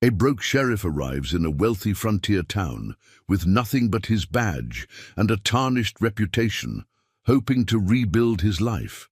A broke sheriff arrives in a wealthy frontier town with nothing but his badge and a tarnished reputation, hoping to rebuild his life.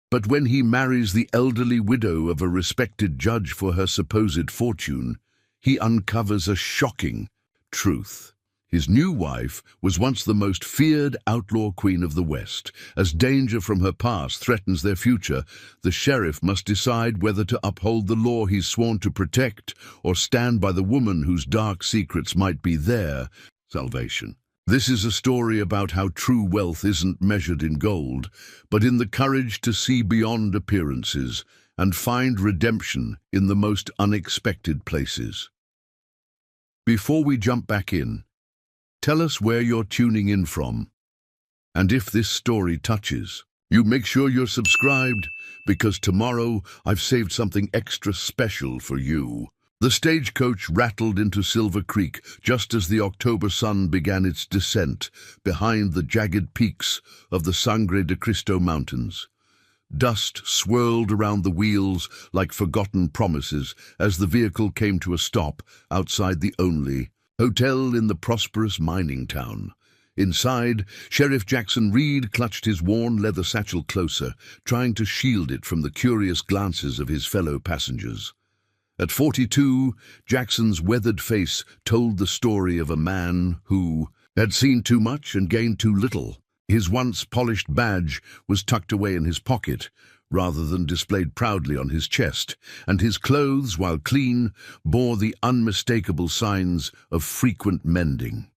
But when he marries the elderly widow of a respected judge for her supposed fortune, he uncovers a shocking truth. His new wife was once the most feared outlaw queen of the West. As danger from her past threatens their future, the sheriff must decide whether to uphold the law he's sworn to protect or stand by the woman whose dark secrets might be their salvation. This is a story about how true wealth isn't measured in gold, but in the courage to see beyond appearances and find redemption in the most unexpected places. Before we jump back in, tell us where you're tuning in from. And if this story touches you, make sure you're subscribed, because tomorrow I've saved something extra special for you. The stagecoach rattled into Silver Creek just as the October sun began its descent behind the jagged peaks of the Sangre de Cristo Mountains. Dust swirled around the wheels like forgotten promises as the vehicle came to a stop outside the only hotel in the prosperous mining town. Inside, Sheriff Jackson Reed clutched his worn leather satchel closer, trying to shield it from the curious glances of his fellow passengers. At 42, Jackson's weathered face told the story of a man who had seen too much and gained too little. His once polished badge was tucked away in his pocket, rather than displayed proudly on his chest, and his clothes, while clean, bore the unmistakable signs of frequent mending.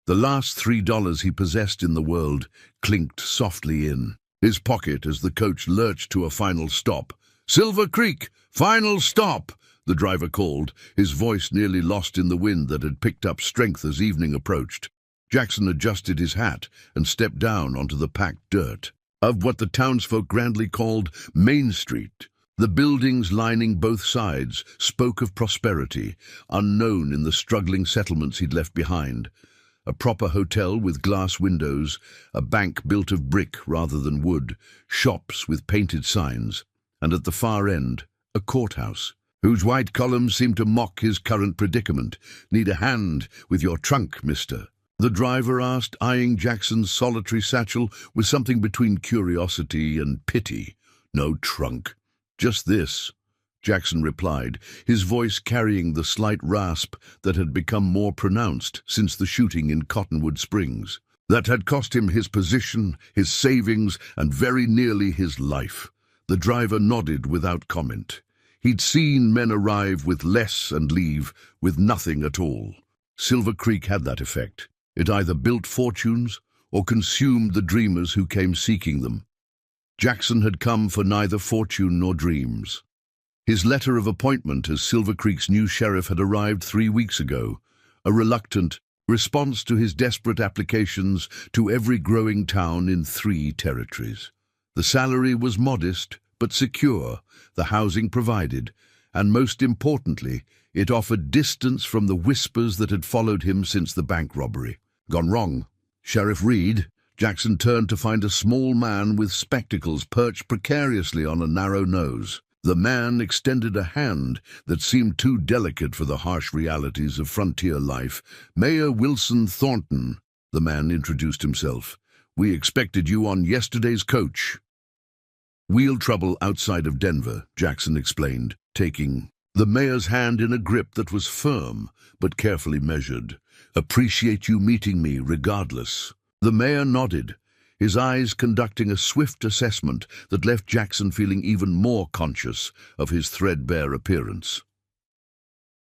The last $3 he possessed in the world clinked softly in his pocket as the coach lurched to a final stop. "Silver Creek, final stop!" the driver called, his voice nearly lost in the wind that had picked up strength as evening approached. Jackson adjusted his hat and stepped down onto the packed dirt of what the townsfolk grandly called Main Street. The buildings lining both sides spoke of prosperity, unknown in the struggling settlements he'd left behind. A proper hotel with glass windows, a bank built of brick rather than wood, shops with painted signs, and at the far end, a courthouse, whose white columns seemed to mock his current predicament. "Need a hand with your trunk, mister?" the driver asked, eyeing Jackson's solitary satchel with something between curiosity and pity. "No trunk, just this," Jackson replied, his voice carrying the slight rasp that had become more pronounced since the shooting in Cottonwood Springs. That had cost him his position, his savings, and very nearly his life. The driver nodded without comment. He'd seen men arrive with less and leave with nothing at all. Silver Creek had that effect. It either built fortunes or consumed the dreamers who came seeking them. Jackson had come for neither fortune nor dreams. His letter of appointment as Silver Creek's new sheriff had arrived 3 weeks ago, a reluctant response to his desperate applications to every growing town in 3 territories. The salary was modest but secure, the housing provided, and most importantly, it offered distance from the whispers that had followed him since the bank robbery. Gone wrong. Sheriff Reed, Jackson turned to find a small man with spectacles perched precariously on a narrow nose. The man extended a hand that seemed too delicate for the harsh realities of frontier life. "Mayor Wilson Thornton," the man introduced himself. "We expected you on yesterday's coach." "Wheel trouble outside of Denver," Jackson explained, taking the mayor's hand in a grip that was firm but carefully measured. "Appreciate you meeting me regardless." The mayor nodded, his eyes conducting a swift assessment that left Jackson feeling even more conscious of his threadbare appearance.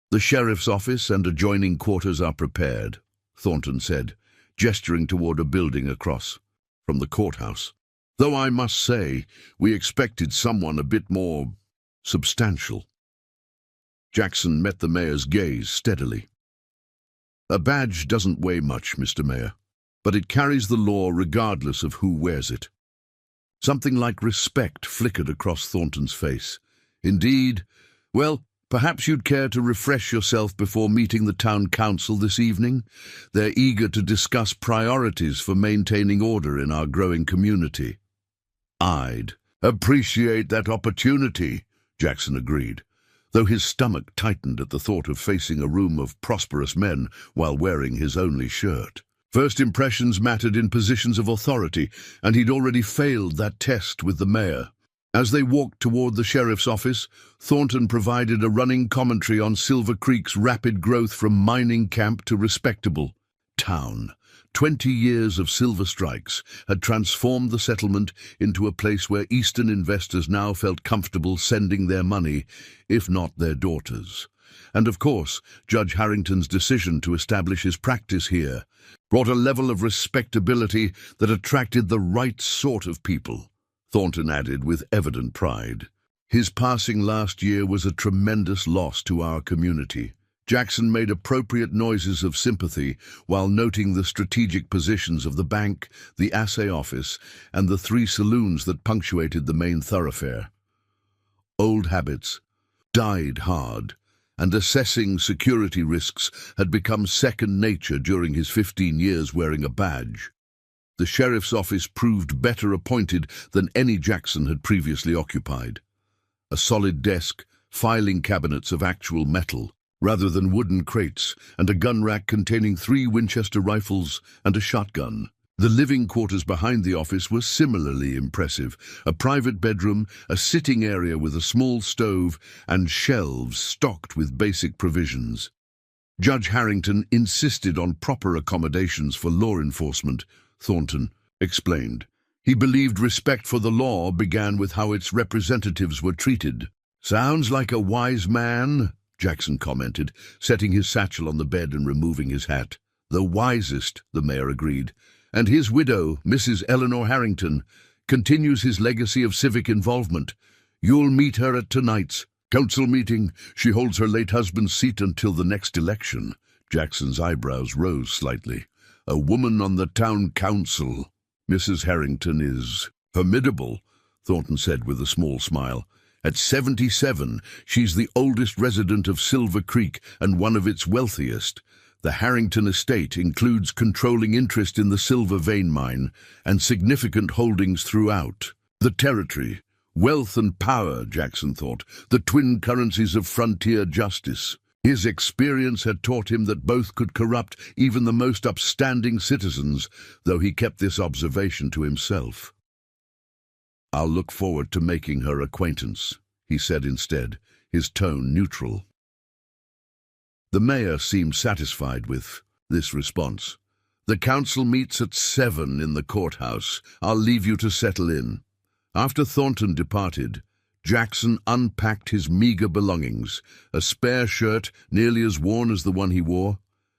"The sheriff's office and adjoining quarters are prepared," Thornton said, gesturing toward a building across from the courthouse. "Though I must say, we expected someone a bit more substantial." Jackson met the mayor's gaze steadily. "A badge doesn't weigh much, Mr. Mayor, but it carries the law regardless of who wears it." Something like respect flickered across Thornton's face. "Indeed. Well, perhaps you'd care to refresh yourself before meeting the town council this evening. They're eager to discuss priorities for maintaining order in our growing community." "I'd appreciate that opportunity," Jackson agreed. though his stomach tightened at the thought of facing a room of prosperous men while wearing his only shirt. First impressions mattered in positions of authority, and he'd already failed that test with the mayor. As they walked toward the sheriff's office, Thornton provided a running commentary on Silver Creek's rapid growth from mining camp to respectable town. 20 years of silver strikes had transformed the settlement into a place where Eastern investors now felt comfortable sending their money, if not their daughters. And of course, Judge Harrington's decision to establish his practice here brought a level of respectability that attracted the right sort of people, Thornton added with evident pride. His passing last year was a tremendous loss to our community. Jackson made appropriate noises of sympathy while noting the strategic positions of the bank, the assay office, and the 3 saloons that punctuated the main thoroughfare. Old habits died hard, and assessing security risks had become second nature during his 15 years wearing a badge. The sheriff's office proved better appointed than any Jackson had previously occupied. A solid desk, filing cabinets of actual metal, rather than wooden crates, and a gun rack containing 3 Winchester rifles and a shotgun. The living quarters behind the office were similarly impressive. A private bedroom, a sitting area with a small stove, and shelves stocked with basic provisions. Judge Harrington insisted on proper accommodations for law enforcement, Thornton explained. He believed respect for the law began with how its representatives were treated. "Sounds like a wise man," Jackson commented, setting his satchel on the bed and removing his hat. "The wisest," the mayor agreed. "And his widow, Mrs. Eleanor Harrington, continues his legacy of civic involvement. You'll meet her at tonight's council meeting. She holds her late husband's seat until the next election." Jackson's eyebrows rose slightly. "A woman on the town council. Mrs. Harrington is formidable," Thornton said with a small smile. "At 77, she's the oldest resident of Silver Creek and one of its wealthiest. The Harrington estate includes controlling interest in the silver vein mine and significant holdings throughout the territory. Wealth and power, Jackson thought, the twin currencies of frontier justice. His experience had taught him that both could corrupt even the most upstanding citizens, though he kept this observation to himself. "I'll look forward to making her acquaintance," he said instead, his tone neutral. The mayor seemed satisfied with this response. "The council meets at 7 in the courthouse. I'll leave you to settle in." After Thornton departed, Jackson unpacked his meager belongings, a spare shirt nearly as worn as the one he wore,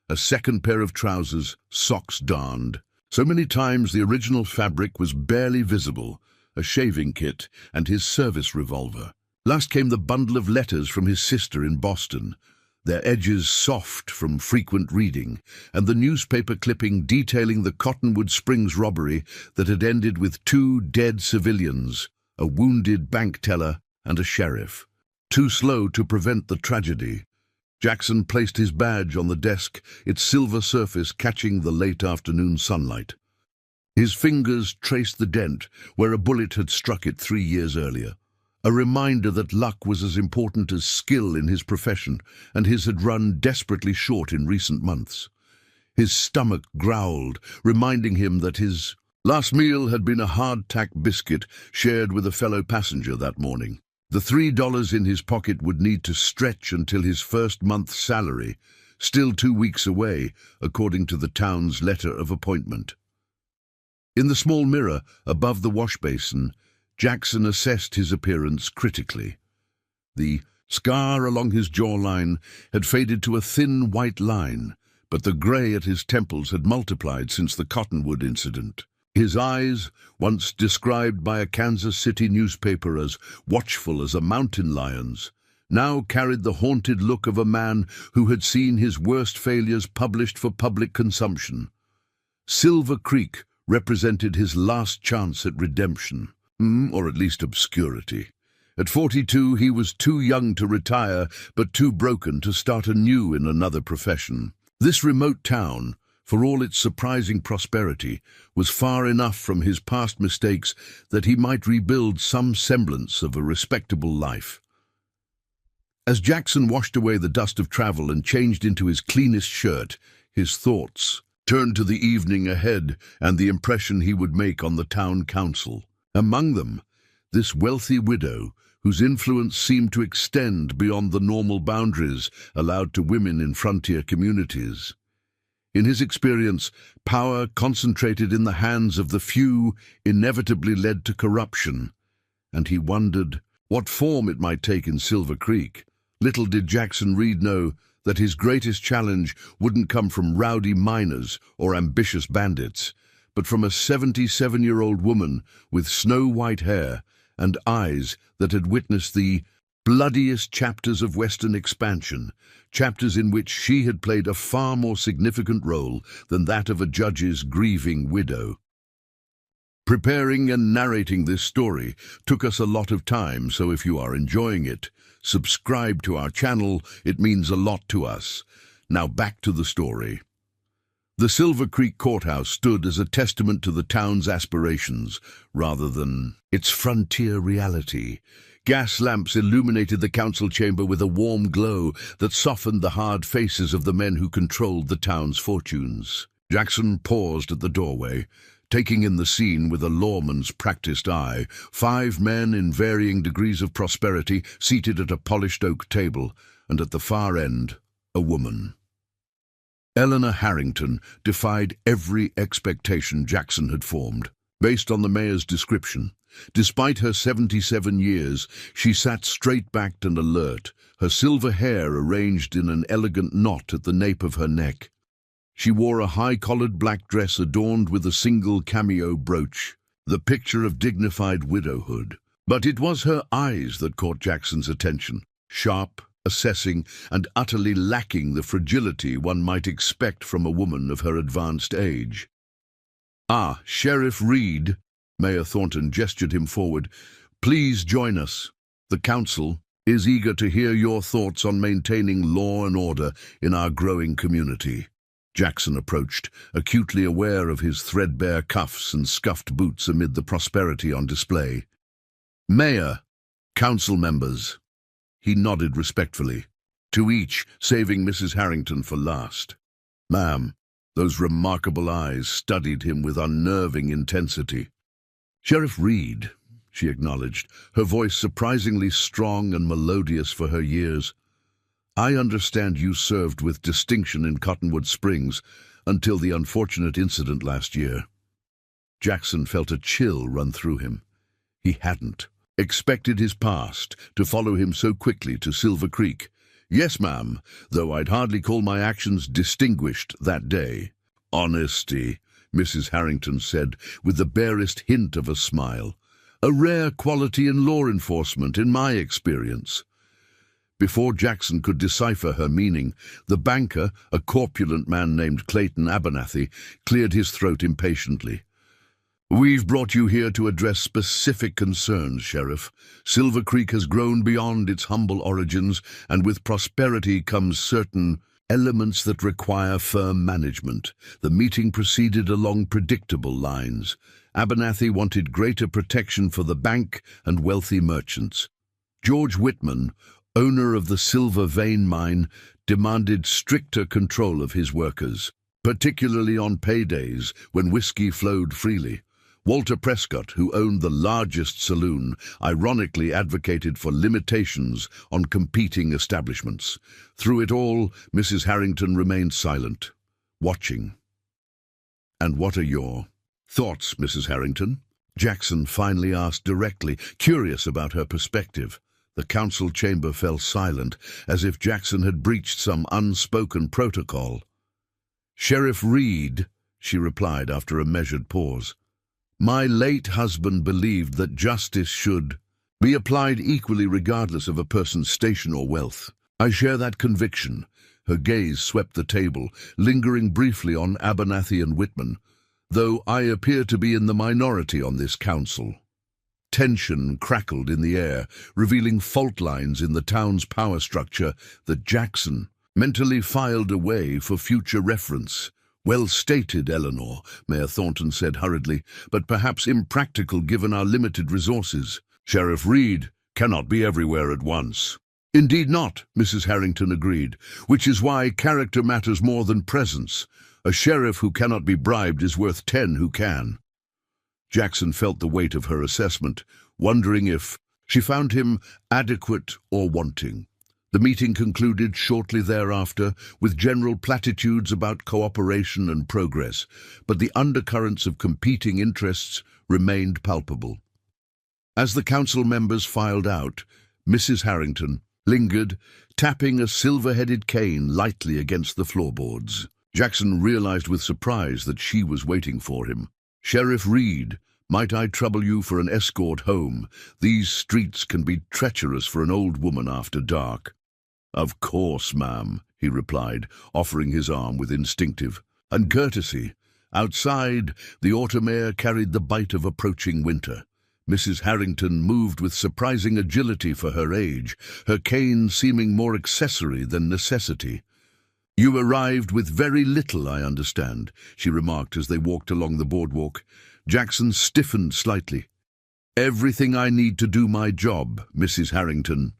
a second pair of trousers, socks darned. So many times the original fabric was barely visible, a shaving kit, and his service revolver. Last came the bundle of letters from his sister in Boston, their edges soft from frequent reading, and the newspaper clipping detailing the Cottonwood Springs robbery that had ended with 2 dead civilians, a wounded bank teller and a sheriff. Too slow to prevent the tragedy, Jackson placed his badge on the desk, its silver surface catching the late afternoon sunlight. His fingers traced the dent where a bullet had struck it 3 years earlier, a reminder that luck was as important as skill in his profession, and his had run desperately short in recent months. His stomach growled, reminding him that his last meal had been a hardtack biscuit shared with a fellow passenger that morning. The $3 in his pocket would need to stretch until his first month's salary, still 2 weeks away, according to the town's letter of appointment. In the small mirror above the wash basin, Jackson assessed his appearance critically. The scar along his jawline had faded to a thin white line, but the grey at his temples had multiplied since the Cottonwood incident. His eyes, once described by a Kansas City newspaper as watchful as a mountain lion's, now carried the haunted look of a man who had seen his worst failures published for public consumption. Silver Creek represented his last chance at redemption, or at least obscurity. At 42, he was too young to retire, but too broken to start anew in another profession. This remote town, for all its surprising prosperity, was far enough from his past mistakes that he might rebuild some semblance of a respectable life. As Jackson washed away the dust of travel and changed into his cleanest shirt, his thoughts turned to the evening ahead and the impression he would make on the town council. Among them, this wealthy widow, whose influence seemed to extend beyond the normal boundaries allowed to women in frontier communities. In his experience, power concentrated in the hands of the few inevitably led to corruption, and he wondered what form it might take in Silver Creek. Little did Jackson Reed know that his greatest challenge wouldn't come from rowdy miners or ambitious bandits, but from a 77-year-old woman with snow-white hair and eyes that had witnessed the bloodiest chapters of Western expansion, chapters in which she had played a far more significant role than that of a judge's grieving widow. Preparing and narrating this story took us a lot of time, so if you are enjoying it, subscribe to our channel. It means a lot to us. Now back to the story. The Silver Creek Courthouse stood as a testament to the town's aspirations, rather than its frontier reality. Gas lamps illuminated the council chamber with a warm glow that softened the hard faces of the men who controlled the town's fortunes. Jackson paused at the doorway, taking in the scene with a lawman's practiced eye. 5 men in varying degrees of prosperity seated at a polished oak table, and at the far end, a woman. Eleanor Harrington defied every expectation Jackson had formed. Based on the mayor's description, despite her 77 years, she sat straight-backed and alert, her silver hair arranged in an elegant knot at the nape of her neck. She wore a high-collared black dress adorned with a single cameo brooch, the picture of dignified widowhood. But it was her eyes that caught Jackson's attention, sharp, assessing, and utterly lacking the fragility one might expect from a woman of her advanced age. "Ah, Sheriff Reed," Mayor Thornton gestured him forward. "Please join us. The council is eager to hear your thoughts on maintaining law and order in our growing community." Jackson approached, acutely aware of his threadbare cuffs and scuffed boots amid the prosperity on display. "Mayor, council members." He nodded respectfully, to each, saving Mrs. Harrington for last. "Ma'am," those remarkable eyes studied him with unnerving intensity. "Sheriff Reed," she acknowledged, her voice surprisingly strong and melodious for her years. "I understand you served with distinction in Cottonwood Springs until the unfortunate incident last year." Jackson felt a chill run through him. He hadn't expected his past to follow him so quickly to Silver Creek. "Yes, ma'am, though I'd hardly call my actions distinguished that day." "Honesty," Mrs. Harrington said, with the barest hint of a smile. "A rare quality in law enforcement, in my experience." Before Jackson could decipher her meaning, the banker, a corpulent man named Clayton Abernathy, cleared his throat impatiently. "We've brought you here to address specific concerns, Sheriff. Silver Creek has grown beyond its humble origins, and with prosperity comes certain elements that require firm management." The meeting proceeded along predictable lines. Abernathy wanted greater protection for the bank and wealthy merchants. George Whitman, owner of the Silver Vein Mine, demanded stricter control of his workers, particularly on paydays when whiskey flowed freely. Walter Prescott, who owned the largest saloon, ironically advocated for limitations on competing establishments. Through it all, Mrs. Harrington remained silent, watching. "And what are your thoughts, Mrs. Harrington?" Jackson finally asked directly, curious about her perspective. The council chamber fell silent, as if Jackson had breached some unspoken protocol. "Sheriff Reed," she replied after a measured pause, "my late husband believed that justice should be applied equally regardless of a person's station or wealth. I share that conviction." Her gaze swept the table, lingering briefly on Abernathy and Whitman, "though I appear to be in the minority on this council." Tension crackled in the air, revealing fault lines in the town's power structure that Jackson mentally filed away for future reference. "Well stated, Eleanor," Mayor Thornton said hurriedly, "but perhaps impractical given our limited resources. Sheriff Reed cannot be everywhere at once." Indeed not, Mrs. Harrington agreed, which is why character matters more than presence. A sheriff who cannot be bribed is worth 10 who can. Jackson felt the weight of her assessment, wondering if she found him adequate or wanting. The meeting concluded shortly thereafter with general platitudes about cooperation and progress, but the undercurrents of competing interests remained palpable. As the council members filed out, Mrs. Harrington lingered, tapping a silver-headed cane lightly against the floorboards. Jackson realized with surprise that she was waiting for him. "Sheriff Reed, might I trouble you for an escort home? These streets can be treacherous for an old woman after dark." "Of course, ma'am," he replied, offering his arm with instinctive courtesy. Outside, the automare carried the bite of approaching winter. Mrs. Harrington moved with surprising agility for her age, her cane seeming more accessory than necessity. "You arrived with very little, I understand," she remarked as they walked along the boardwalk. Jackson stiffened slightly. "Everything I need to do my job, Mrs. Harrington."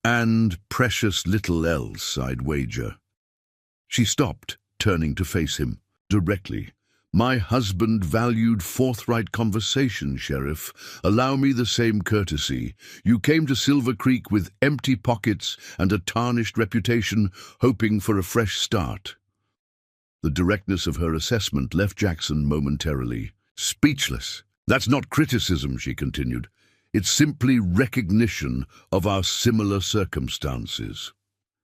"And precious little else, I'd wager." She stopped, turning to face him directly. "My husband valued forthright conversation, Sheriff. Allow me the same courtesy. You came to Silver Creek with empty pockets and a tarnished reputation, hoping for a fresh start." The directness of her assessment left Jackson momentarily speechless. "That's not criticism," she continued. "It's simply recognition of our similar circumstances.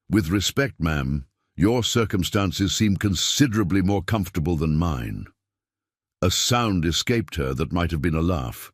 With respect, ma'am, your circumstances seem considerably more comfortable than mine." A sound escaped her that might have been a laugh.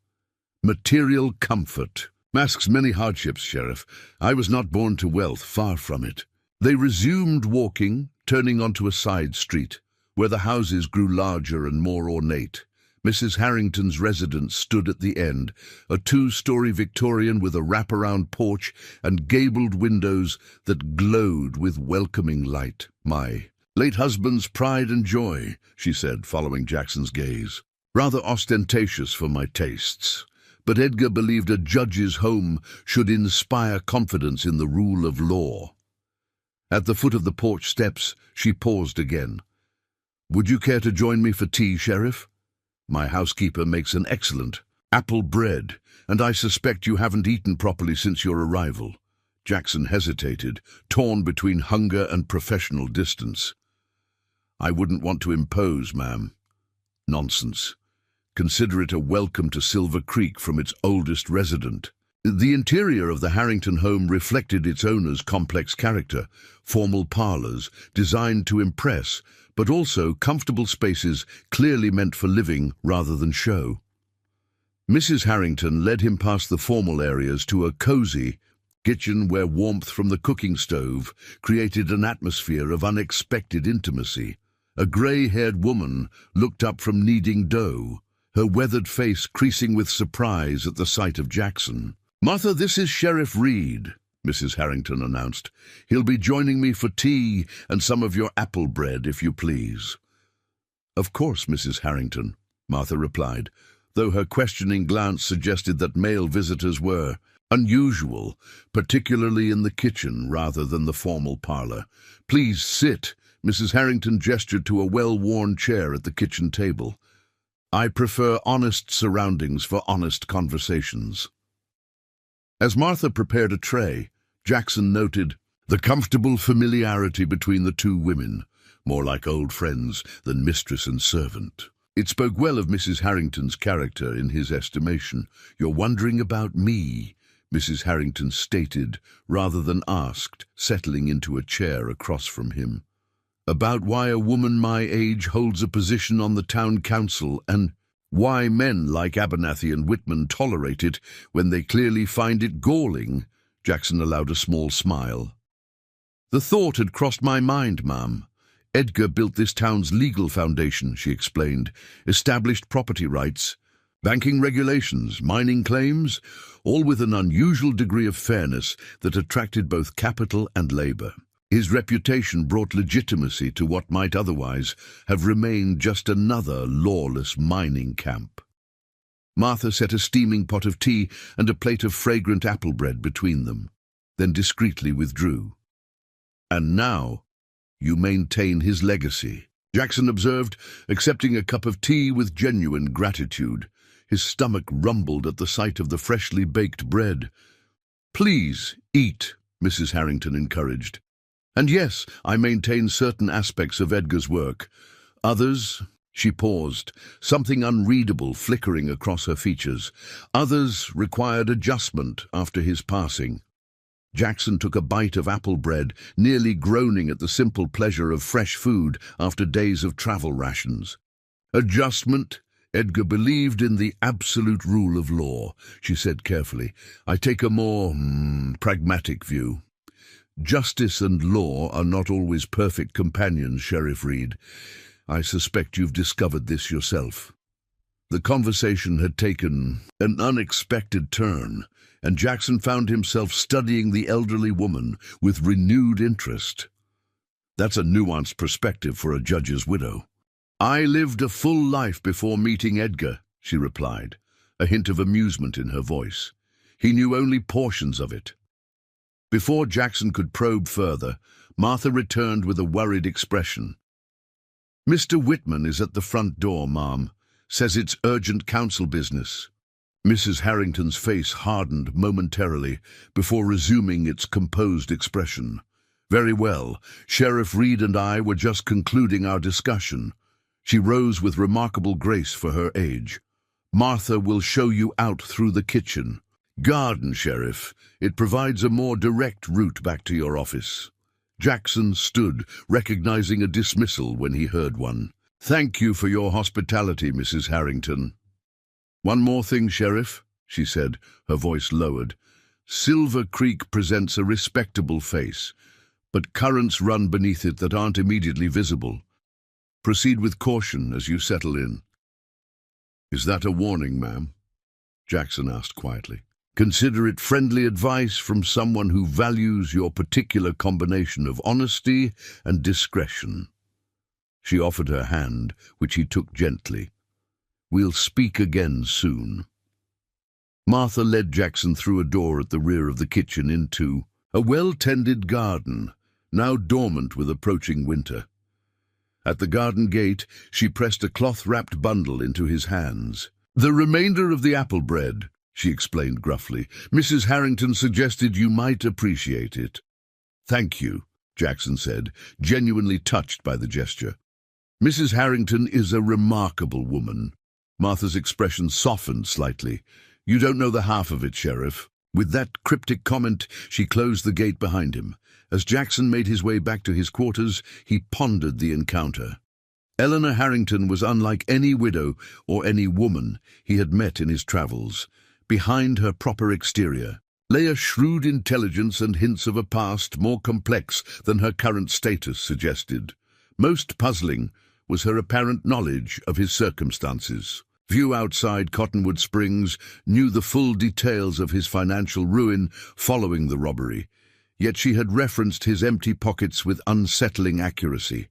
"Material comfort masks many hardships, Sheriff. I was not born to wealth, far from it." They resumed walking, turning onto a side street, where the houses grew larger and more ornate. Mrs. Harrington's residence stood at the end, a 2-story Victorian with a wraparound porch and gabled windows that glowed with welcoming light. "My late husband's pride and joy," she said, following Jackson's gaze. "Rather ostentatious for my tastes. But Edgar believed a judge's home should inspire confidence in the rule of law." At the foot of the porch steps, she paused again. "Would you care to join me for tea, Sheriff? My housekeeper makes an excellent apple bread, and I suspect you haven't eaten properly since your arrival." Jackson hesitated, torn between hunger and professional distance. "I wouldn't want to impose, ma'am." "Nonsense. Consider it a welcome to Silver Creek from its oldest resident." The interior of the Harrington home reflected its owner's complex character, formal parlors designed to impress, but also comfortable spaces clearly meant for living rather than show. Mrs. Harrington led him past the formal areas to a cozy kitchen where warmth from the cooking stove created an atmosphere of unexpected intimacy. A grey-haired woman looked up from kneading dough, her weathered face creasing with surprise at the sight of Jackson. "Martha, this is Sheriff Reed," Mrs. Harrington announced. "He'll be joining me for tea and some of your apple bread, if you please." "Of course, Mrs. Harrington," Martha replied, though her questioning glance suggested that male visitors were unusual, particularly in the kitchen rather than the formal parlor. "Please sit." Mrs. Harrington gestured to a well-worn chair at the kitchen table. "I prefer honest surroundings for honest conversations." As Martha prepared a tray, Jackson noted the comfortable familiarity between the two women, more like old friends than mistress and servant. It spoke well of Mrs. Harrington's character in his estimation. "You're wondering about me," Mrs. Harrington stated, rather than asked, settling into a chair across from him. "About why a woman my age holds a position on the town council and why men like Abernathy and Whitman tolerate it when they clearly find it galling." Jackson allowed a small smile. "The thought had crossed my mind, ma'am. Edgar built this town's legal foundation," she explained. "Established property rights, banking regulations, mining claims, all with an unusual degree of fairness that attracted both capital and labor. His reputation brought legitimacy to what might otherwise have remained just another lawless mining camp." Martha set a steaming pot of tea and a plate of fragrant apple bread between them. then discreetly withdrew. "And now you maintain his legacy," Jackson observed, accepting a cup of tea with genuine gratitude. His stomach rumbled at the sight of the freshly baked bread. "Please, eat," Mrs. Harrington encouraged. "And yes, I maintain certain aspects of Edgar's work. Others—" She paused, something unreadable flickering across her features. "Others required adjustment after his passing." Jackson took a bite of apple bread, nearly groaning at the simple pleasure of fresh food after days of travel rations. "Adjustment? Edgar believed in the absolute rule of law," she said carefully. "I take a more pragmatic view. Justice and law are not always perfect companions, Sheriff Reed. I suspect you've discovered this yourself." The conversation had taken an unexpected turn, and Jackson found himself studying the elderly woman with renewed interest. "That's a nuanced perspective for a judge's widow." "I lived a full life before meeting Edgar," she replied, a hint of amusement in her voice. "He knew only portions of it." Before Jackson could probe further, Martha returned with a worried expression. "Mr. Whitman is at the front door, ma'am. Says it's urgent counsel business." Mrs. Harrington's face hardened momentarily before resuming its composed expression. "Very well. Sheriff Reed and I were just concluding our discussion." She rose with remarkable grace for her age. "Martha will show you out through the kitchen. Garden, Sheriff. It provides a more direct route back to your office." Jackson stood, recognizing a dismissal when he heard one. "Thank you for your hospitality, Mrs. Harrington." "One more thing, Sheriff," she said, her voice lowered. "Silver Creek presents a respectable face, but currents run beneath it that aren't immediately visible. Proceed with caution as you settle in." "Is that a warning, ma'am?" Jackson asked quietly. "Consider it friendly advice from someone who values your particular combination of honesty and discretion." She offered her hand, which he took gently. "We'll speak again soon." Martha led Jackson through a door at the rear of the kitchen into a well-tended garden, now dormant with approaching winter. At the garden gate, she pressed a cloth-wrapped bundle into his hands. "The remainder of the apple bread," she explained gruffly. "Mrs. Harrington suggested you might appreciate it." "Thank you," Jackson said, genuinely touched by the gesture. "Mrs. Harrington is a remarkable woman." Martha's expression softened slightly. "You don't know the half of it, Sheriff." With that cryptic comment, she closed the gate behind him. As Jackson made his way back to his quarters, he pondered the encounter. Eleanor Harrington was unlike any widow or any woman he had met in his travels. Behind her proper exterior lay a shrewd intelligence and hints of a past more complex than her current status suggested. Most puzzling was her apparent knowledge of his circumstances. Few outside Cottonwood Springs knew the full details of his financial ruin following the robbery, yet she had referenced his empty pockets with unsettling accuracy.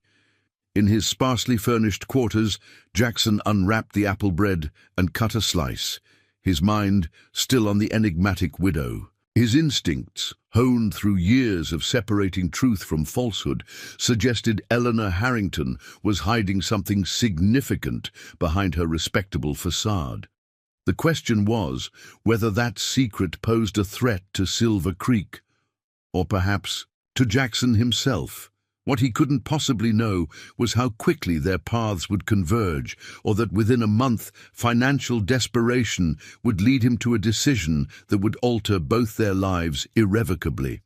In his sparsely furnished quarters, Jackson unwrapped the apple bread and cut a slice, his mind still on the enigmatic widow. His instincts, honed through years of separating truth from falsehood, suggested Eleanor Harrington was hiding something significant behind her respectable facade. The question was whether that secret posed a threat to Silver Creek, or perhaps to Jackson himself. What he couldn't possibly know was how quickly their paths would converge, or that within a month financial desperation would lead him to a decision that would alter both their lives irrevocably.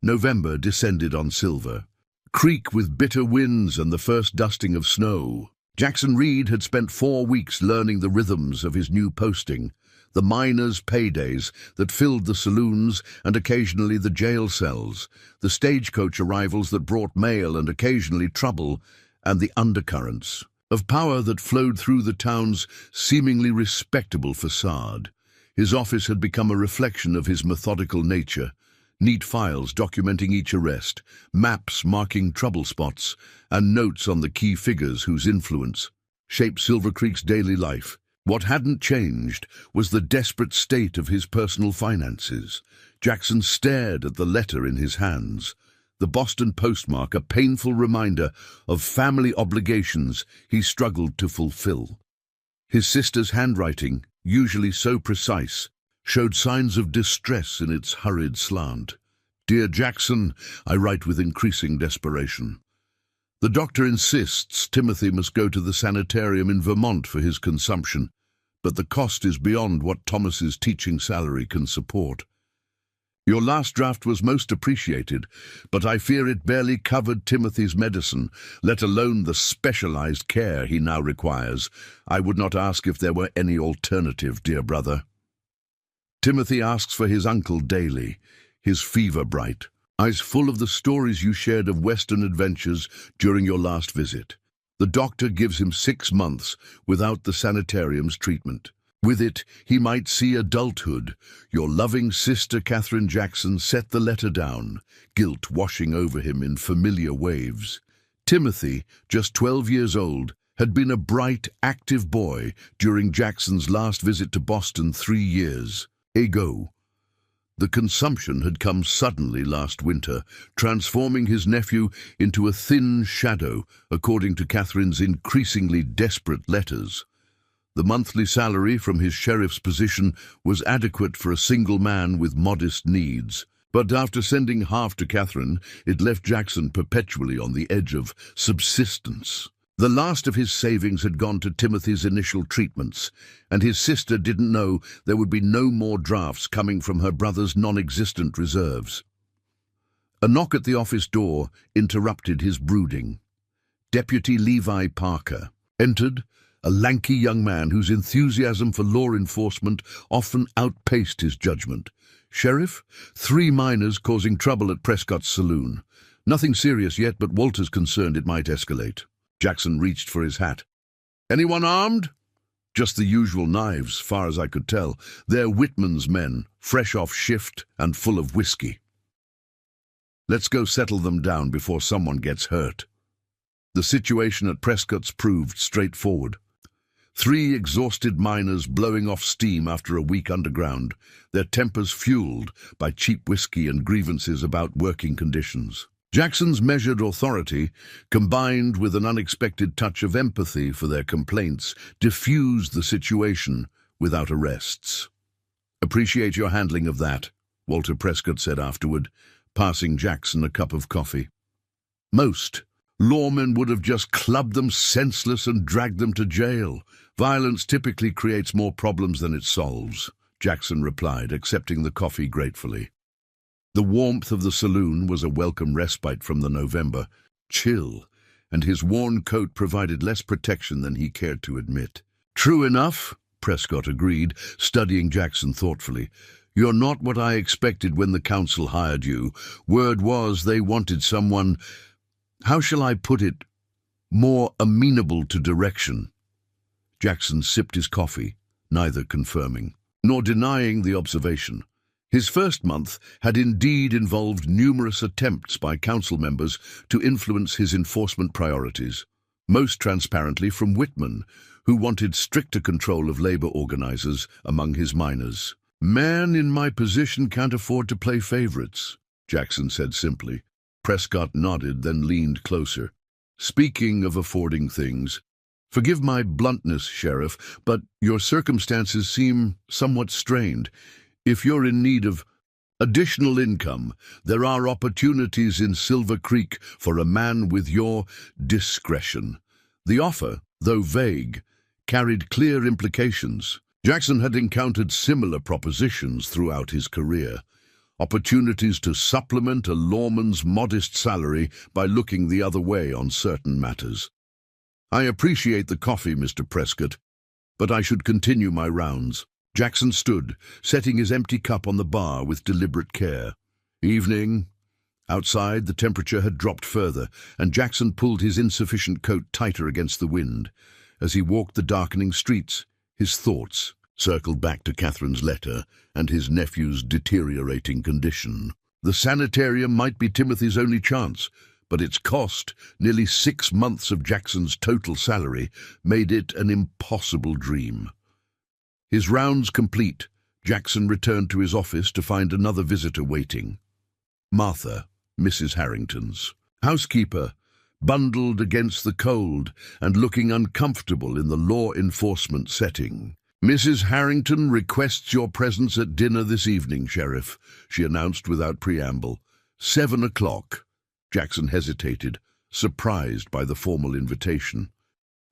November descended on Silver Creek with bitter winds and the first dusting of snow. Jackson Reed had spent 4 weeks learning the rhythms of his new posting, the miners' paydays that filled the saloons and occasionally the jail cells, the stagecoach arrivals that brought mail and occasionally trouble, and the undercurrents of power that flowed through the town's seemingly respectable facade. His office had become a reflection of his methodical nature, neat files documenting each arrest, maps marking trouble spots, and notes on the key figures whose influence shaped Silver Creek's daily life. What hadn't changed was the desperate state of his personal finances. Jackson stared at the letter in his hands. The Boston postmark, a painful reminder of family obligations he struggled to fulfill. His sister's handwriting, usually so precise, showed signs of distress in its hurried slant. "Dear Jackson, I write with increasing desperation. The doctor insists Timothy must go to the sanitarium in Vermont for his consumption, but the cost is beyond what Thomas's teaching salary can support. Your last draft was most appreciated, but I fear it barely covered Timothy's medicine, let alone the specialized care he now requires. I would not ask if there were any alternative, dear brother. Timothy asks for his uncle daily, his fever bright, eyes full of the stories you shared of Western adventures during your last visit. The doctor gives him 6 months without the sanitarium's treatment. With it, he might see adulthood. Your loving sister, Catherine Jackson, set the letter down, guilt washing over him in familiar waves. Timothy, just 12 years old, had been a bright, active boy during Jackson's last visit to Boston 3 years ago. The consumption had come suddenly last winter, transforming his nephew into a thin shadow, according to Catherine's increasingly desperate letters. The monthly salary from his sheriff's position was adequate for a single man with modest needs. But after sending half to Catherine, it left Jackson perpetually on the edge of subsistence. The last of his savings had gone to Timothy's initial treatments, and his sister didn't know there would be no more drafts coming from her brother's non-existent reserves. A knock at the office door interrupted his brooding. Deputy Levi Parker entered, a lanky young man whose enthusiasm for law enforcement often outpaced his judgment. "Sheriff, 3 miners causing trouble at Prescott's saloon. Nothing serious yet, but Walter's concerned it might escalate." Jackson reached for his hat. "Anyone armed?" "Just the usual knives, far as I could tell. They're Whitman's men, fresh off shift and full of whiskey. Let's go settle them down before someone gets hurt." The situation at Prescott's proved straightforward. 3 exhausted miners blowing off steam after a week underground, their tempers fueled by cheap whiskey and grievances about working conditions. Jackson's measured authority, combined with an unexpected touch of empathy for their complaints, diffused the situation without arrests. "Appreciate your handling of that," Walter Prescott said afterward, passing Jackson a cup of coffee. "Most lawmen would have just clubbed them senseless and dragged them to jail. Violence typically creates more problems than it solves," Jackson replied, accepting the coffee gratefully. The warmth of the saloon was a welcome respite from the November chill, and his worn coat provided less protection than he cared to admit. "True enough," Prescott agreed, studying Jackson thoughtfully. "You're not what I expected when the council hired you. Word was they wanted someone, how shall I put it, more amenable to direction." Jackson sipped his coffee, neither confirming nor denying the observation. His first month had indeed involved numerous attempts by council members to influence his enforcement priorities, most transparently from Whitman, who wanted stricter control of labor organizers among his miners. "Man in my position can't afford to play favorites," Jackson said simply. Prescott nodded, then leaned closer. "Speaking of affording things, forgive my bluntness, Sheriff, but your circumstances seem somewhat strained. If you're in need of additional income, there are opportunities in Silver Creek for a man with your discretion." The offer, though vague, carried clear implications. Jackson had encountered similar propositions throughout his career. Opportunities to supplement a lawman's modest salary by looking the other way on certain matters. "I appreciate the coffee, Mr. Prescott, but I should continue my rounds." Jackson stood, setting his empty cup on the bar with deliberate care. Evening. Outside, the temperature had dropped further, and Jackson pulled his insufficient coat tighter against the wind. As he walked the darkening streets, his thoughts circled back to Catherine's letter and his nephew's deteriorating condition. The sanitarium might be Timothy's only chance, but its cost, nearly 6 months of Jackson's total salary, made it an impossible dream. His rounds complete, Jackson returned to his office to find another visitor waiting. Martha, Mrs. Harrington's housekeeper, bundled against the cold and looking uncomfortable in the law enforcement setting. "Mrs. Harrington requests your presence at dinner this evening, Sheriff," she announced without preamble. 7 o'clock. Jackson hesitated, surprised by the formal invitation.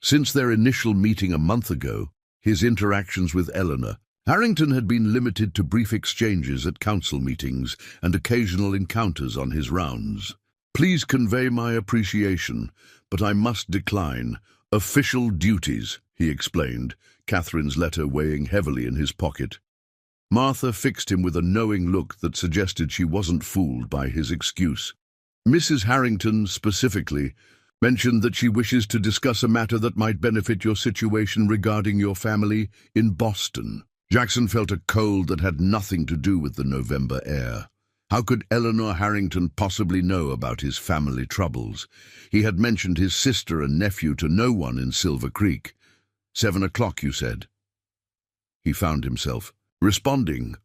Since their initial meeting a month ago, his interactions with Eleanor, Harrington had been limited to brief exchanges at council meetings and occasional encounters on his rounds. "Please convey my appreciation, but I must decline. Official duties," he explained, Catherine's letter weighing heavily in his pocket. Martha fixed him with a knowing look that suggested she wasn't fooled by his excuse. "Mrs. Harrington, specifically, mentioned that she wishes to discuss a matter that might benefit your situation regarding your family in Boston." Jackson felt a cold that had nothing to do with the November air. How could Eleanor Harrington possibly know about his family troubles? He had mentioned his sister and nephew to no one in Silver Creek. 7 o'clock, you said? He found himself responding.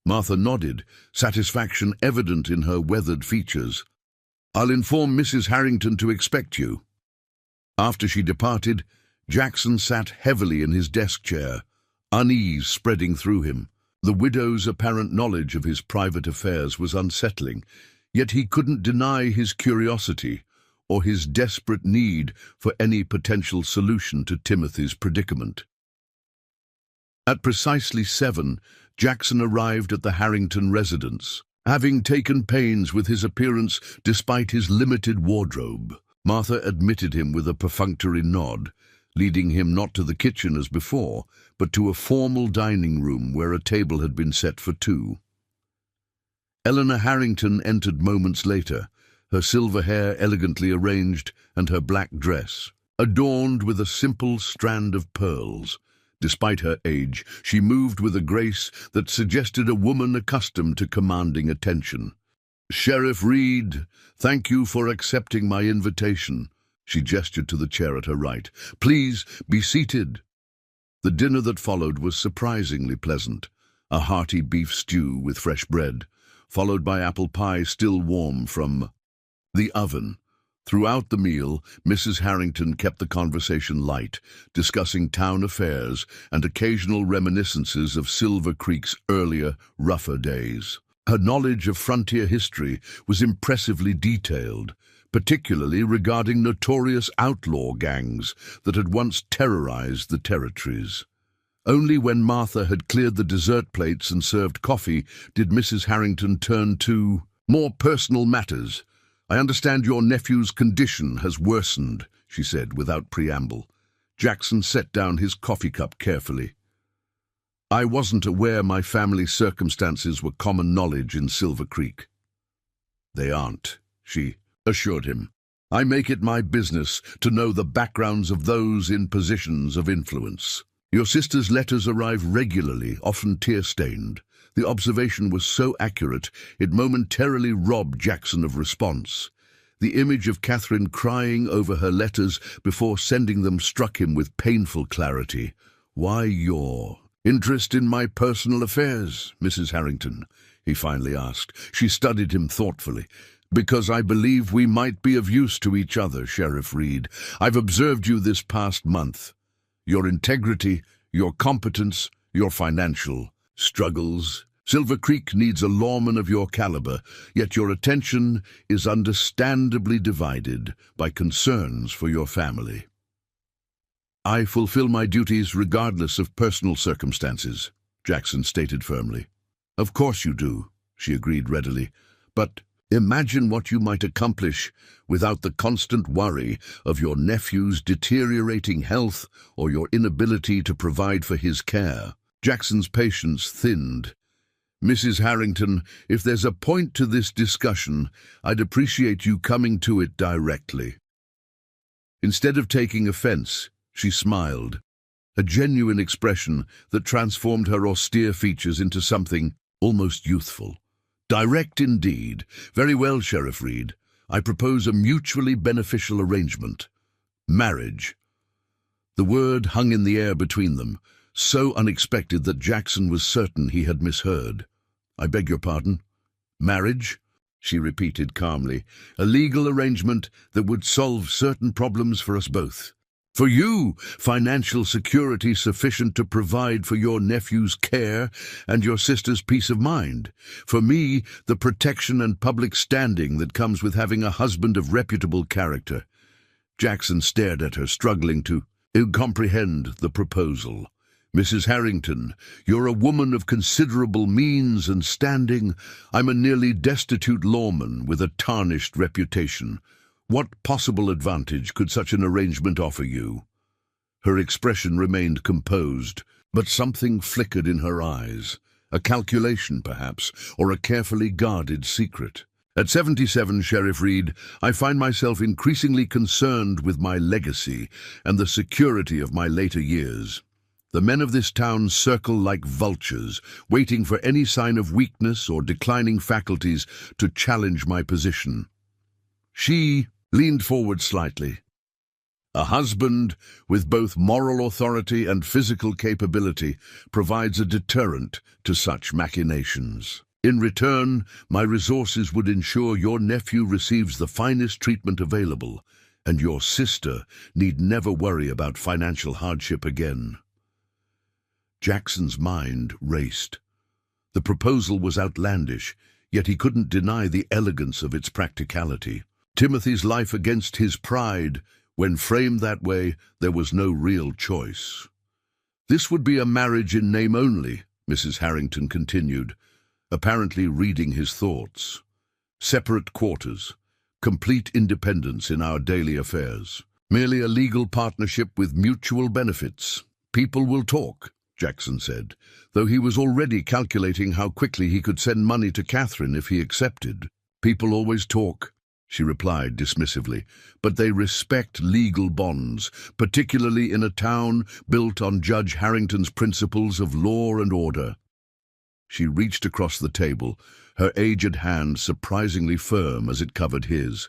Martha nodded, satisfaction evident in her weathered features. "I'll inform Mrs. Harrington to expect you." After she departed, Jackson sat heavily in his desk chair, unease spreading through him. The widow's apparent knowledge of his private affairs was unsettling, yet he couldn't deny his curiosity or his desperate need for any potential solution to Timothy's predicament. At precisely 7, Jackson arrived at the Harrington residence, having taken pains with his appearance despite his limited wardrobe. Martha admitted him with a perfunctory nod, leading him not to the kitchen as before, but to a formal dining room where a table had been set for 2. Eleanor Harrington entered moments later, her silver hair elegantly arranged and her black dress adorned with a simple strand of pearls. Despite her age, she moved with a grace that suggested a woman accustomed to commanding attention. "Sheriff Reed, thank you for accepting my invitation." She gestured to the chair at her right. "Please be seated." The dinner that followed was surprisingly pleasant. A hearty beef stew with fresh bread, followed by apple pie still warm from the oven. Throughout the meal, Mrs. Harrington kept the conversation light, discussing town affairs and occasional reminiscences of Silver Creek's earlier, rougher days. Her knowledge of frontier history was impressively detailed, particularly regarding notorious outlaw gangs that had once terrorized the territories. Only when Martha had cleared the dessert plates and served coffee did Mrs. Harrington turn to more personal matters. "I understand your nephew's condition has worsened," she said without preamble. Jackson set down his coffee cup carefully. "I wasn't aware my family's circumstances were common knowledge in Silver Creek." "They aren't," she assured him. "I make it my business to know the backgrounds of those in positions of influence. Your sister's letters arrive regularly, often tear-stained. The observation was so accurate, it momentarily robbed Jackson of response. The image of Catherine crying over her letters before sending them struck him with painful clarity. "Why your interest in my personal affairs, Mrs. Harrington?" he finally asked. She studied him thoughtfully. "Because I believe we might be of use to each other, Sheriff Reed. I've observed you this past month. Your integrity, your competence, your financial struggles. Silver Creek needs a lawman of your caliber, yet your attention is understandably divided by concerns for your family." "I fulfill my duties regardless of personal circumstances," Jackson stated firmly. "Of course you do," she agreed readily. "But imagine what you might accomplish without the constant worry of your nephew's deteriorating health or your inability to provide for his care." Jackson's patience thinned. "Mrs. Harrington, if there's a point to this discussion, I'd appreciate you coming to it directly." Instead of taking offense, she smiled, a genuine expression that transformed her austere features into something almost youthful. "Direct indeed. Very well, Sheriff Reed. I propose a mutually beneficial arrangement. Marriage." The word hung in the air between them, so unexpected that Jackson was certain he had misheard. "I beg your pardon? Marriage?" she repeated calmly. "A legal arrangement that would solve certain problems for us both. For you, financial security sufficient to provide for your nephew's care and your sister's peace of mind. For me, the protection and public standing that comes with having a husband of reputable character." Jackson stared at her, struggling to comprehend the proposal. "Mrs. Harrington, you're a woman of considerable means and standing. I'm a nearly destitute lawman with a tarnished reputation. What possible advantage could such an arrangement offer you?" Her expression remained composed, but something flickered in her eyes. A calculation, perhaps, or a carefully guarded secret. "At 77, Sheriff Reed, I find myself increasingly concerned with my legacy and the security of my later years. The men of this town circle like vultures, waiting for any sign of weakness or declining faculties to challenge my position." She leaned forward slightly. "A husband with both moral authority and physical capability provides a deterrent to such machinations. In return, my resources would ensure your nephew receives the finest treatment available, and your sister need never worry about financial hardship again." Jackson's mind raced. The proposal was outlandish, yet he couldn't deny the elegance of its practicality. Timothy's life against his pride. When framed that way, there was no real choice. "This would be a marriage in name only," Mrs. Harrington continued, apparently reading his thoughts. "Separate quarters, complete independence in our daily affairs. Merely a legal partnership with mutual benefits. People will talk," Jackson said, though he was already calculating how quickly he could send money to Catherine if he accepted. "People always talk," she replied dismissively, "but they respect legal bonds, particularly in a town built on Judge Harrington's principles of law and order." She reached across the table, her aged hand surprisingly firm as it covered his.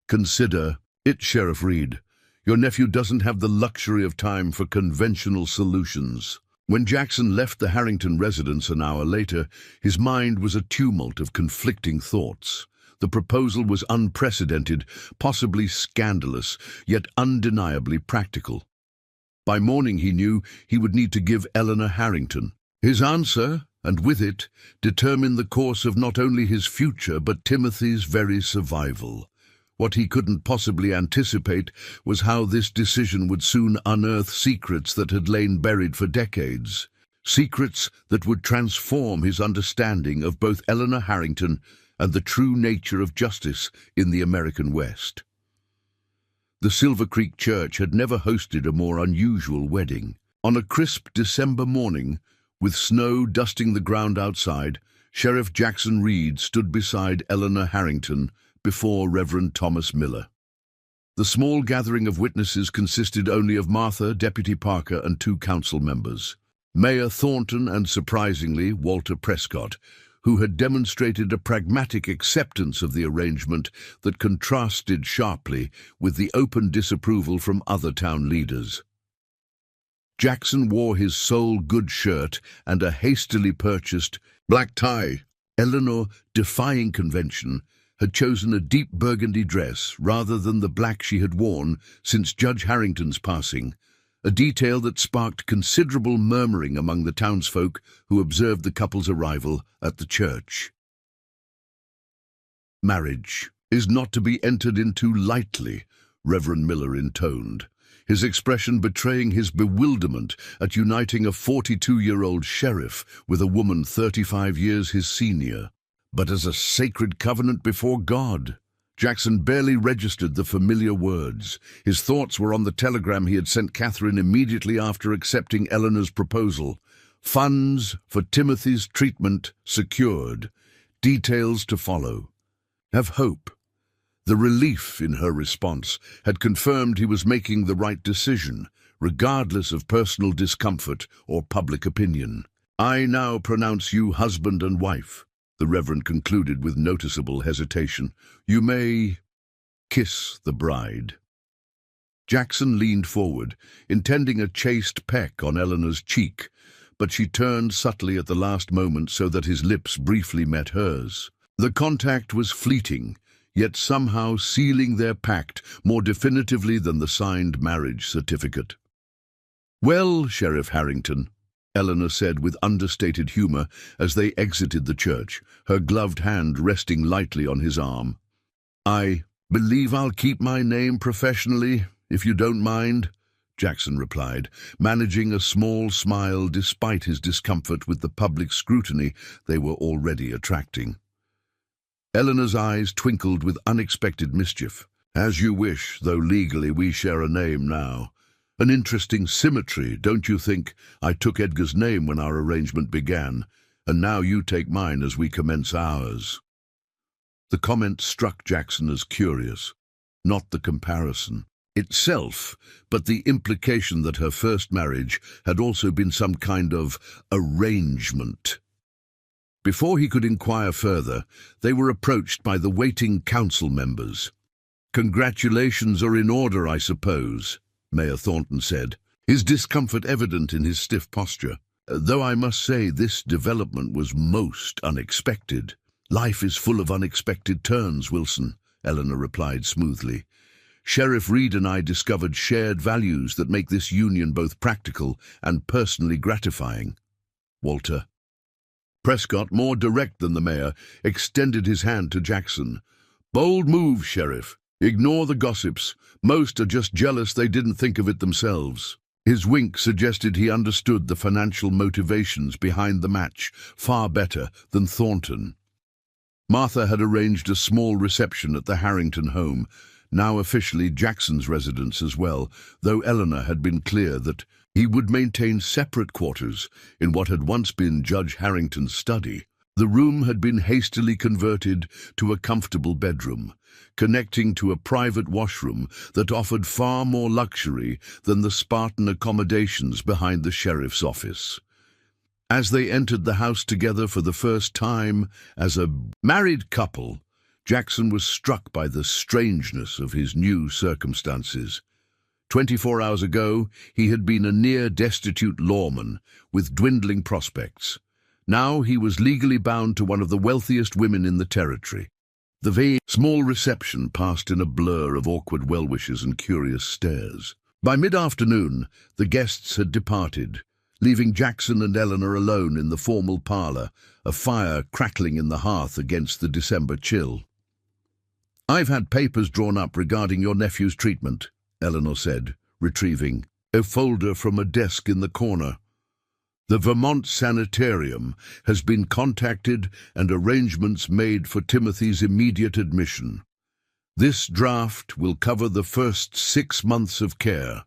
"Consider it, Sheriff Reed. Your nephew doesn't have the luxury of time for conventional solutions." When Jackson left the Harrington residence an hour later, his mind was a tumult of conflicting thoughts. The proposal was unprecedented, possibly scandalous, yet undeniably practical. By morning, he knew, he would need to give Eleanor Harrington. His answer, and with it, determine the course of not only his future but Timothy's very survival. What he couldn't possibly anticipate was how this decision would soon unearth secrets that had lain buried for decades. Secrets that would transform his understanding of both Eleanor Harrington and the true nature of justice in the American West. The Silver Creek Church had never hosted a more unusual wedding. On a crisp December morning, with snow dusting the ground outside, Sheriff Jackson Reed stood beside Eleanor Harrington before Reverend Thomas Miller. The small gathering of witnesses consisted only of Martha, Deputy Parker, and 2 council members. Mayor Thornton and, surprisingly, Walter Prescott, who had demonstrated a pragmatic acceptance of the arrangement that contrasted sharply with the open disapproval from other town leaders. Jackson wore his sole good shirt and a hastily purchased black tie. Eleanor, defying convention, had chosen a deep burgundy dress rather than the black she had worn since Judge Harrington's passing, a detail that sparked considerable murmuring among the townsfolk who observed the couple's arrival at the church. "Marriage is not to be entered into lightly," Reverend Miller intoned, his expression betraying his bewilderment at uniting a 42-year-old sheriff with a woman 35 years his senior. "But as a sacred covenant before God." Jackson barely registered the familiar words. His thoughts were on the telegram he had sent Catherine immediately after accepting Eleanor's proposal. Funds for Timothy's treatment secured. Details to follow. Have hope. The relief in her response had confirmed he was making the right decision, regardless of personal discomfort or public opinion. "I now pronounce you husband and wife," the Reverend concluded with noticeable hesitation. "You may kiss the bride." Jackson leaned forward, intending a chaste peck on Eleanor's cheek, but she turned subtly at the last moment so that his lips briefly met hers. The contact was fleeting, yet somehow sealing their pact more definitively than the signed marriage certificate. "Well, Sheriff Harrington," Eleanor said with understated humor as they exited the church, her gloved hand resting lightly on his arm. "I believe I'll keep my name professionally, if you don't mind," Jackson replied, managing a small smile despite his discomfort with the public scrutiny they were already attracting. Eleanor's eyes twinkled with unexpected mischief. "As you wish, though legally we share a name now. An interesting symmetry, don't you think? I took Edgar's name when our arrangement began, and now you take mine as we commence ours." The comment struck Jackson as curious, not the comparison itself, but the implication that her first marriage had also been some kind of arrangement. Before he could inquire further, they were approached by the waiting council members. "Congratulations are in order, I suppose," Mayor Thornton said, his discomfort evident in his stiff posture. "Though I must say this development was most unexpected." "Life is full of unexpected turns, Wilson," Eleanor replied smoothly. "Sheriff Reed and I discovered shared values that make this union both practical and personally gratifying." Walter Prescott, more direct than the mayor, extended his hand to Jackson. "Bold move, Sheriff. Ignore the gossips. Most are just jealous they didn't think of it themselves." His wink suggested he understood the financial motivations behind the match far better than Thornton. Martha had arranged a small reception at the Harrington home, now officially Jackson's residence as well, though Eleanor had been clear that he would maintain separate quarters in what had once been Judge Harrington's study. The room had been hastily converted to a comfortable bedroom, connecting to a private washroom that offered far more luxury than the Spartan accommodations behind the sheriff's office. As they entered the house together for the first time as a married couple, Jackson was struck by the strangeness of his new circumstances. 24 hours ago, he had been a near-destitute lawman with dwindling prospects. Now he was legally bound to one of the wealthiest women in the territory. The very small reception passed in a blur of awkward well-wishes and curious stares. By mid-afternoon, the guests had departed, leaving Jackson and Eleanor alone in the formal parlor, a fire crackling in the hearth against the December chill. "I've had papers drawn up regarding your nephew's treatment," Eleanor said, retrieving a folder from a desk in the corner. "The Vermont Sanitarium has been contacted and arrangements made for Timothy's immediate admission. This draft will cover the first 6 months of care,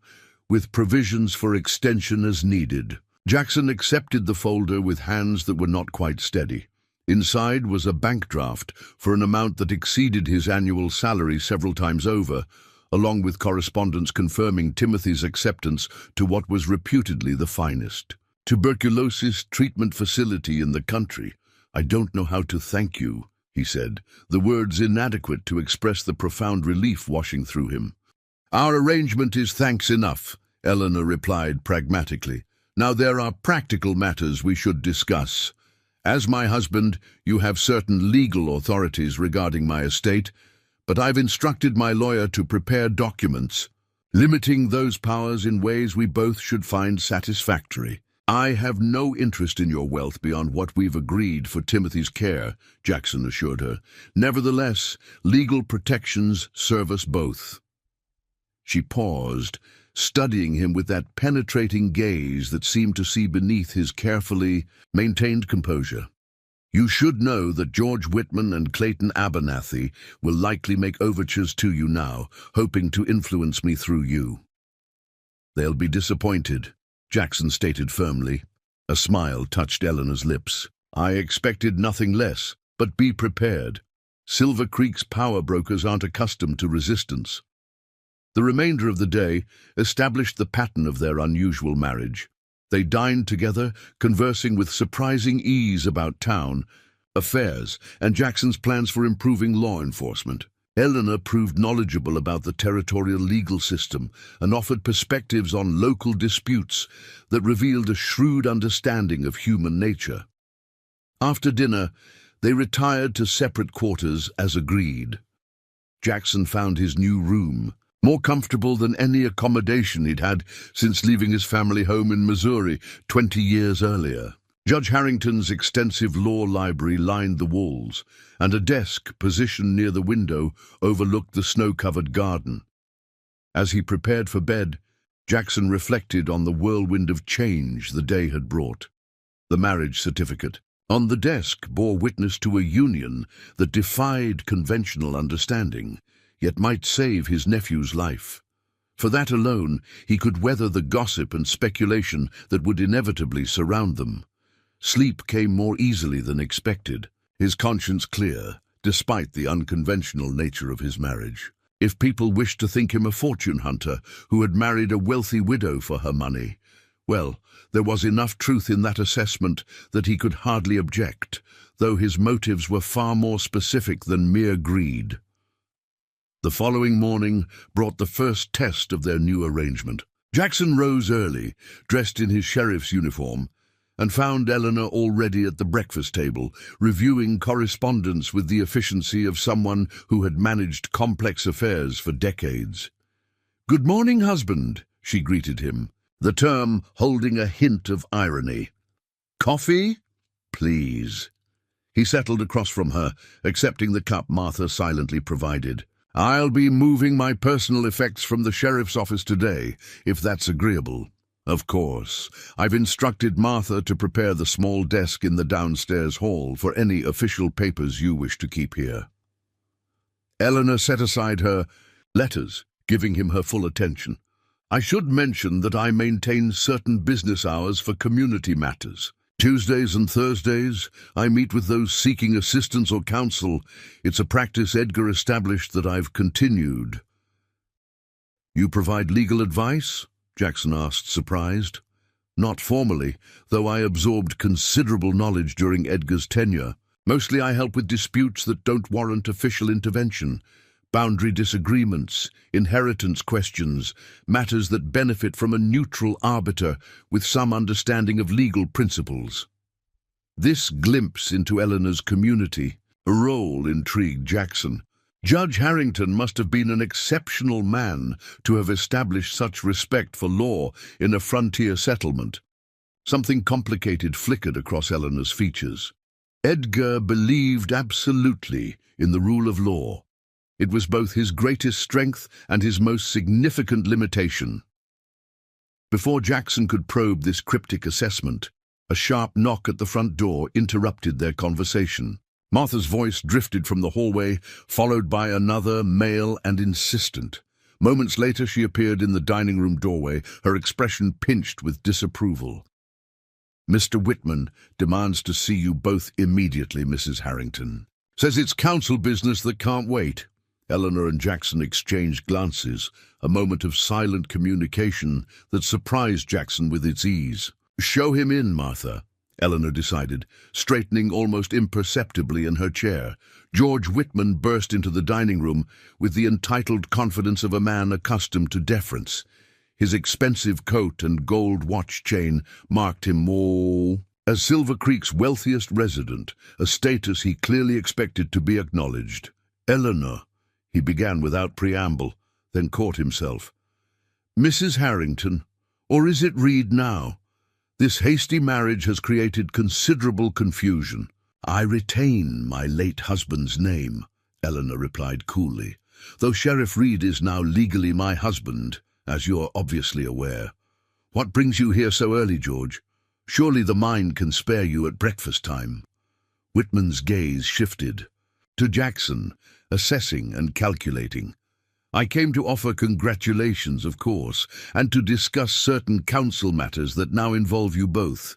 with provisions for extension as needed." Jackson accepted the folder with hands that were not quite steady. Inside was a bank draft for an amount that exceeded his annual salary several times over, along with correspondence confirming Timothy's acceptance to what was reputedly the finest tuberculosis treatment facility in the country. "I don't know how to thank you," he said, the words inadequate to express the profound relief washing through him. "Our arrangement is thanks enough," Eleanor replied pragmatically. "Now there are practical matters we should discuss. As my husband, you have certain legal authorities regarding my estate, but I've instructed my lawyer to prepare documents, limiting those powers in ways we both should find satisfactory." "I have no interest in your wealth beyond what we've agreed for Timothy's care," Jackson assured her. "Nevertheless, legal protections serve us both." She paused, studying him with that penetrating gaze that seemed to see beneath his carefully maintained composure. "You should know that George Whitman and Clayton Abernathy will likely make overtures to you now, hoping to influence me through you." "They'll be disappointed," Jackson stated firmly. A smile touched Eleanor's lips. "I expected nothing less, but be prepared. Silver Creek's power brokers aren't accustomed to resistance." The remainder of the day established the pattern of their unusual marriage. They dined together, conversing with surprising ease about town, affairs, and Jackson's plans for improving law enforcement. Eleanor proved knowledgeable about the territorial legal system and offered perspectives on local disputes that revealed a shrewd understanding of human nature. After dinner, they retired to separate quarters as agreed. Jackson found his new room more comfortable than any accommodation he'd had since leaving his family home in Missouri 20 years earlier. Judge Harrington's extensive law library lined the walls, and a desk positioned near the window overlooked the snow-covered garden. As he prepared for bed, Jackson reflected on the whirlwind of change the day had brought. The marriage certificate on the desk bore witness to a union that defied conventional understanding, yet might save his nephew's life. For that alone, he could weather the gossip and speculation that would inevitably surround them. Sleep came more easily than expected, his conscience clear, despite the unconventional nature of his marriage. If people wished to think him a fortune hunter who had married a wealthy widow for her money, well, there was enough truth in that assessment that he could hardly object, though his motives were far more specific than mere greed. The following morning brought the first test of their new arrangement. Jackson rose early, dressed in his sheriff's uniform, and found Eleanor already at the breakfast table, reviewing correspondence with the efficiency of someone who had managed complex affairs for decades. "Good morning, husband," she greeted him, the term holding a hint of irony. "Coffee? Please." He settled across from her, accepting the cup Martha silently provided. "I'll be moving my personal effects from the sheriff's office today, if that's agreeable." "Of course. I've instructed Martha to prepare the small desk in the downstairs hall for any official papers you wish to keep here." Eleanor set aside her letters, giving him her full attention. "I should mention that I maintain certain business hours for community matters. Tuesdays and Thursdays, I meet with those seeking assistance or counsel. It's a practice Edgar established that I've continued." "You provide legal advice?" Jackson asked, surprised. "Not formally, though I absorbed considerable knowledge during Edgar's tenure. Mostly I help with disputes that don't warrant official intervention. Boundary disagreements, inheritance questions, matters that benefit from a neutral arbiter with some understanding of legal principles." This glimpse into Eleanor's community role intrigued Jackson. Judge Harrington must have been an exceptional man to have established such respect for law in a frontier settlement. Something complicated flickered across Eleanor's features. Edgar believed absolutely in the rule of law. It was both his greatest strength and his most significant limitation. Before Jackson could probe this cryptic assessment, a sharp knock at the front door interrupted their conversation. Martha's voice drifted from the hallway, followed by another, male and insistent. Moments later, she appeared in the dining room doorway, her expression pinched with disapproval. "Mr. Whitman demands to see you both immediately, Mrs. Harrington. Says it's counsel business that can't wait." Eleanor and Jackson exchanged glances, a moment of silent communication that surprised Jackson with its ease. "Show him in, Martha," Eleanor decided, straightening almost imperceptibly in her chair. George Whitman burst into the dining room with the entitled confidence of a man accustomed to deference. His expensive coat and gold watch chain marked him more as Silver Creek's wealthiest resident, a status he clearly expected to be acknowledged. "Eleanor," he began without preamble, then caught himself. "Mrs. Harrington, or is it Reed now? This hasty marriage has created considerable confusion." "I retain my late husband's name," Eleanor replied coolly, "though Sheriff Reed is now legally my husband, as you're obviously aware. What brings you here so early, George? Surely the mind can spare you at breakfast time." Whitman's gaze shifted to Jackson, assessing and calculating. "I came to offer congratulations, of course, and to discuss certain council matters that now involve you both."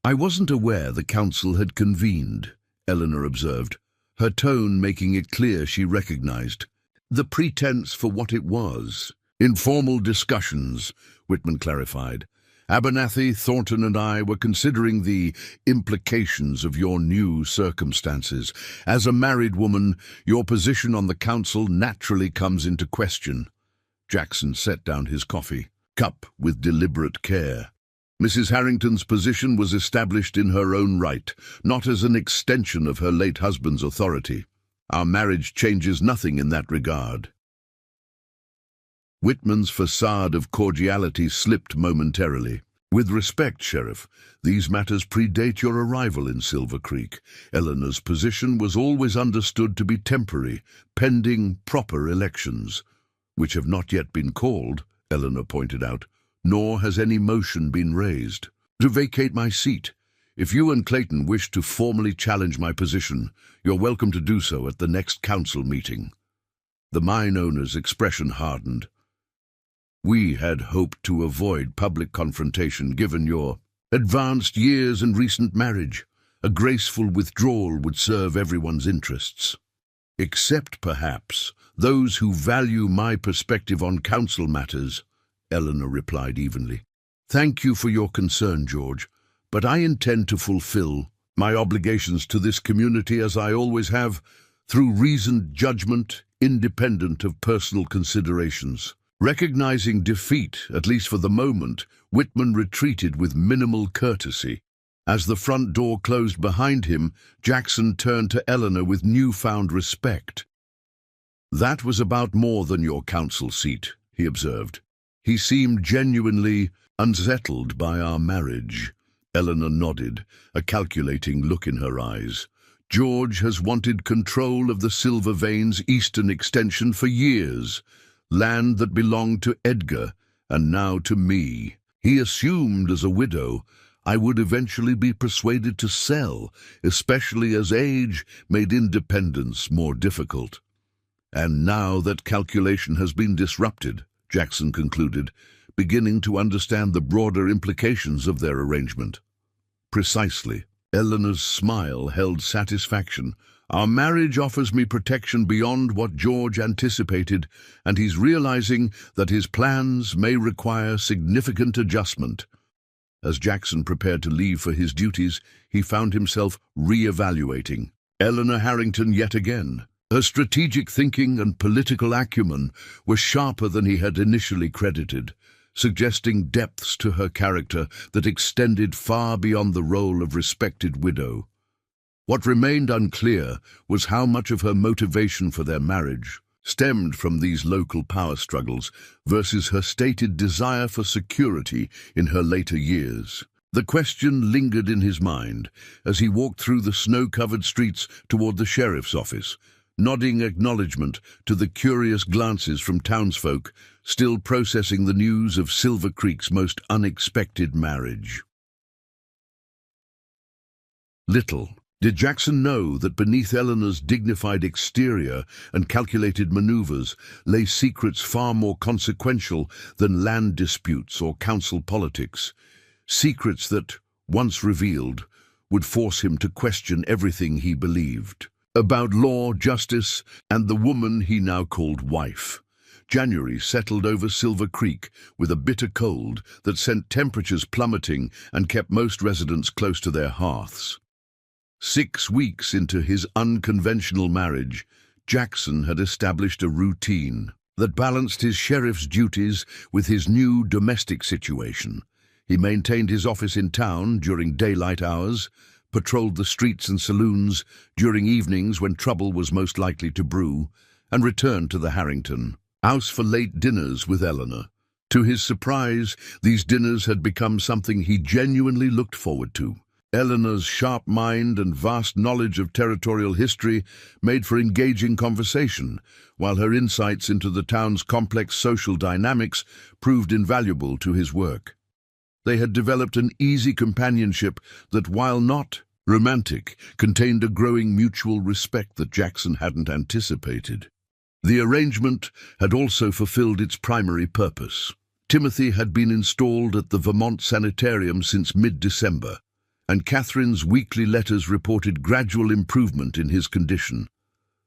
"I wasn't aware the council had convened," Eleanor observed, her tone making it clear she recognized the pretense for what it was. "Informal discussions," Whitman clarified, Abernathy, Thornton and I were considering the implications of your new circumstances. As a married woman, your position on the council naturally comes into question." Jackson set down his coffee cup with deliberate care. Mrs. Harrington's position was established in her own right, not as an extension of her late husband's authority. Our marriage changes nothing in that regard. Whitman's facade of cordiality slipped momentarily. "With respect, Sheriff, these matters predate your arrival in Silver Creek. Eleanor's position was always understood to be temporary, pending proper elections, which have not yet been called," Eleanor pointed out, "nor has any motion been raised to vacate my seat. If you and Clayton wish to formally challenge my position, you're welcome to do so at the next council meeting." The mine owner's expression hardened. "We had hoped to avoid public confrontation given your advanced years and recent marriage. A graceful withdrawal would serve everyone's interests. Except, perhaps, those who value my perspective on council matters," Eleanor replied evenly. "Thank you for your concern, George, but I intend to fulfill my obligations to this community as I always have, through reasoned judgment, independent of personal considerations." Recognizing defeat, at least for the moment, Whitman retreated with minimal courtesy. As the front door closed behind him, Jackson turned to Eleanor with newfound respect. "That was about more than your council seat," he observed. "He seemed genuinely unsettled by our marriage." Eleanor nodded, a calculating look in her eyes. "George has wanted control of the Silver Vein's eastern extension for years, land that belonged to Edgar and now to me. He assumed as a widow I would eventually be persuaded to sell, especially as age made independence more difficult. And now that calculation has been disrupted," Jackson concluded, beginning to understand the broader implications of their arrangement. "Precisely." Eleanor's smile held satisfaction. "Our marriage offers me protection beyond what George anticipated, and he's realizing that his plans may require significant adjustment." As Jackson prepared to leave for his duties, he found himself re-evaluating Eleanor Harrington yet again. Her strategic thinking and political acumen were sharper than he had initially credited, suggesting depths to her character that extended far beyond the role of respected widow. What remained unclear was how much of her motivation for their marriage stemmed from these local power struggles versus her stated desire for security in her later years. The question lingered in his mind as he walked through the snow-covered streets toward the sheriff's office, nodding acknowledgement to the curious glances from townsfolk still processing the news of Silver Creek's most unexpected marriage. Little did Jackson know that beneath Eleanor's dignified exterior and calculated maneuvers lay secrets far more consequential than land disputes or council politics, secrets that, once revealed, would force him to question everything he believed about law, justice, and the woman he now called wife. January settled over Silver Creek with a bitter cold that sent temperatures plummeting and kept most residents close to their hearths. 6 weeks into his unconventional marriage, Jackson had established a routine that balanced his sheriff's duties with his new domestic situation. He maintained his office in town during daylight hours, patrolled the streets and saloons during evenings when trouble was most likely to brew, and returned to the Harrington house for late dinners with Eleanor. To his surprise, these dinners had become something he genuinely looked forward to. Eleanor's sharp mind and vast knowledge of territorial history made for engaging conversation, while her insights into the town's complex social dynamics proved invaluable to his work. They had developed an easy companionship that, while not romantic, contained a growing mutual respect that Jackson hadn't anticipated. The arrangement had also fulfilled its primary purpose. Timothy had been installed at the Vermont Sanitarium since mid-December, and Catherine's weekly letters reported gradual improvement in his condition.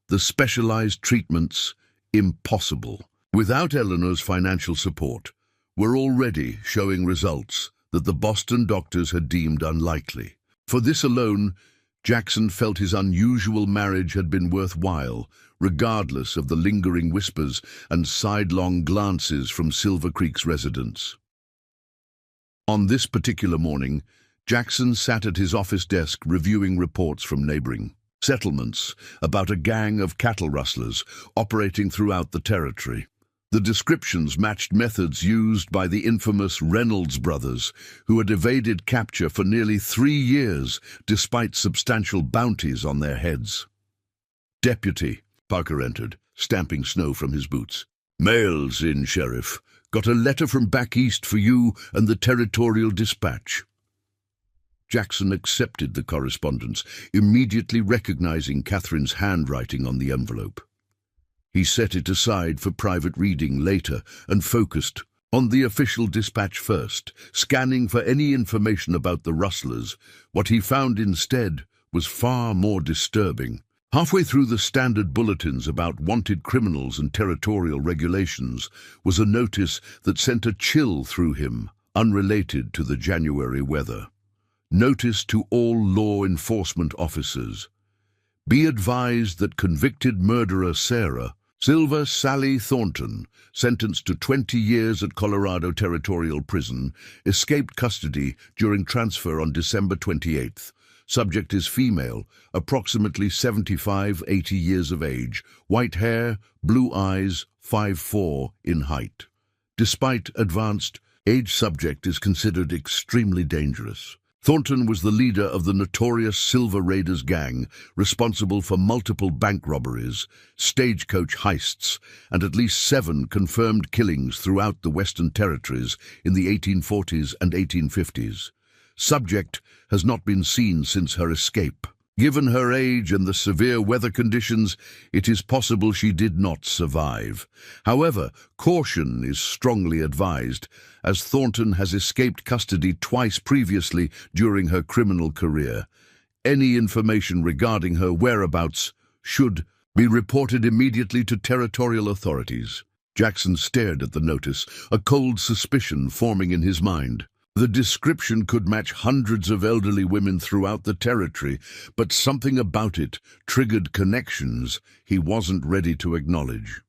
The specialized treatments, impossible without Eleanor's financial support, were already showing results that the Boston doctors had deemed unlikely. For this alone, Jackson felt his unusual marriage had been worthwhile, regardless of the lingering whispers and sidelong glances from Silver Creek's residents. On this particular morning, Jackson sat at his office desk reviewing reports from neighboring settlements about a gang of cattle rustlers operating throughout the territory. The descriptions matched methods used by the infamous Reynolds brothers, who had evaded capture for nearly 3 years despite substantial bounties on their heads. "Deputy," Parker entered, stamping snow from his boots. "Mail's in, Sheriff. Got a letter from back east for you and the Territorial Dispatch." Jackson accepted the correspondence, immediately recognizing Catherine's handwriting on the envelope. He set it aside for private reading later and focused on the official dispatch first, scanning for any information about the rustlers. What he found instead was far more disturbing. Halfway through the standard bulletins about wanted criminals and territorial regulations was a notice that sent a chill through him, unrelated to the January weather. Notice to all law enforcement officers. Be advised that convicted murderer Sarah Silver Sally Thornton, sentenced to 20 years at Colorado Territorial Prison, escaped custody during transfer on December 28th. Subject is female, approximately 75-80 years of age, white hair, blue eyes, 5'4" in height. Despite advanced age, subject is considered extremely dangerous. Thornton was the leader of the notorious Silver Raiders gang, responsible for multiple bank robberies, stagecoach heists, and at least 7 confirmed killings throughout the Western Territories in the 1840s and 1850s. Subject has not been seen since her escape. Given her age and the severe weather conditions, it is possible she did not survive. However, caution is strongly advised, as Thornton has escaped custody twice previously during her criminal career. Any information regarding her whereabouts should be reported immediately to territorial authorities. Jackson stared at the notice, a cold suspicion forming in his mind. The description could match hundreds of elderly women throughout the territory, but something about it triggered connections he wasn't ready to acknowledge.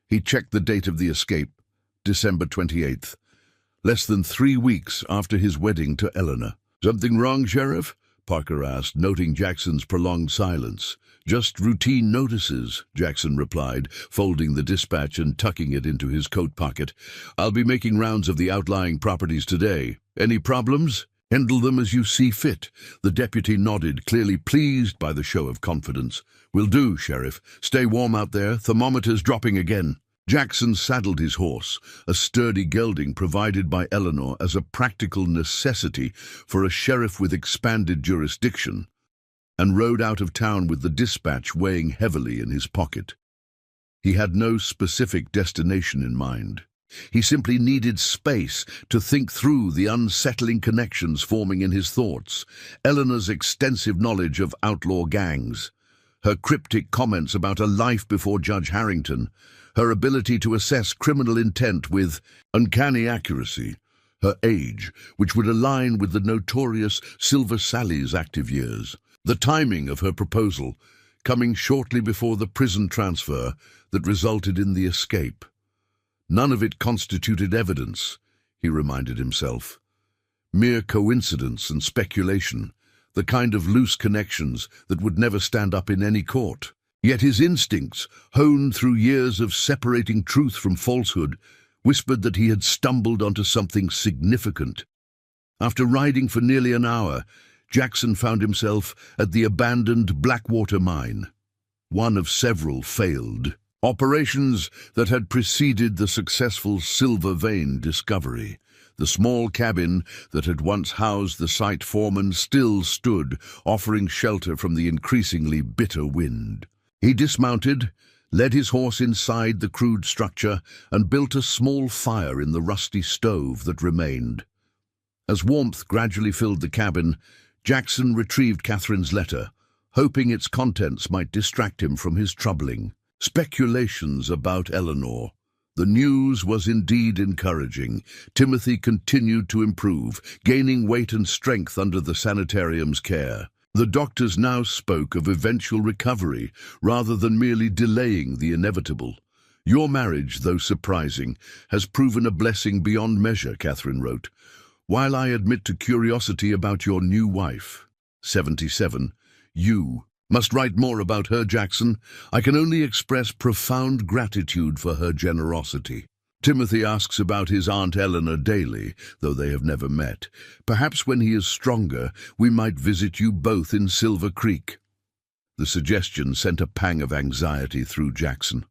He checked the date of the escape, December 28th, less than 3 weeks after his wedding to Eleanor. "Something wrong, Sheriff?" Parker asked, noting Jackson's prolonged silence. "Just routine notices," Jackson replied, folding the dispatch and tucking it into his coat pocket. "I'll be making rounds of the outlying properties today. Any problems? Handle them as you see fit." The deputy nodded, clearly pleased by the show of confidence. "Will do, Sheriff. Stay warm out there. Thermometers dropping again." Jackson saddled his horse, a sturdy gelding provided by Eleanor as a practical necessity for a sheriff with expanded jurisdiction, and rode out of town with the dispatch weighing heavily in his pocket. He had no specific destination in mind. He simply needed space to think through the unsettling connections forming in his thoughts. Eleanor's extensive knowledge of outlaw gangs, her cryptic comments about a life before Judge Harrington, her ability to assess criminal intent with uncanny accuracy, her age, which would align with the notorious Silver Sally's active years, the timing of her proposal, coming shortly before the prison transfer that resulted in the escape. None of it constituted evidence, he reminded himself. Mere coincidence and speculation, the kind of loose connections that would never stand up in any court. Yet his instincts, honed through years of separating truth from falsehood, whispered that he had stumbled onto something significant. After riding for nearly an hour, Jackson found himself at the abandoned Blackwater mine, one of several failed operations that had preceded the successful silver vein discovery. The small cabin that had once housed the site foreman still stood, offering shelter from the increasingly bitter wind. He dismounted, led his horse inside the crude structure, and built a small fire in the rusty stove that remained. As warmth gradually filled the cabin, Jackson retrieved Catherine's letter, hoping its contents might distract him from his troubling speculations about Eleanor. The news was indeed encouraging. Timothy continued to improve, gaining weight and strength under the sanitarium's care. The doctors now spoke of eventual recovery, rather than merely delaying the inevitable. "Your marriage, though surprising, has proven a blessing beyond measure," Catherine wrote. "While I admit to curiosity about your new wife, 77, you must write more about her, Jackson. I can only express profound gratitude for her generosity." Timothy asks about his Aunt Eleanor daily, though they have never met. "Perhaps when he is stronger, we might visit you both in Silver Creek." The suggestion sent a pang of anxiety through Jackson.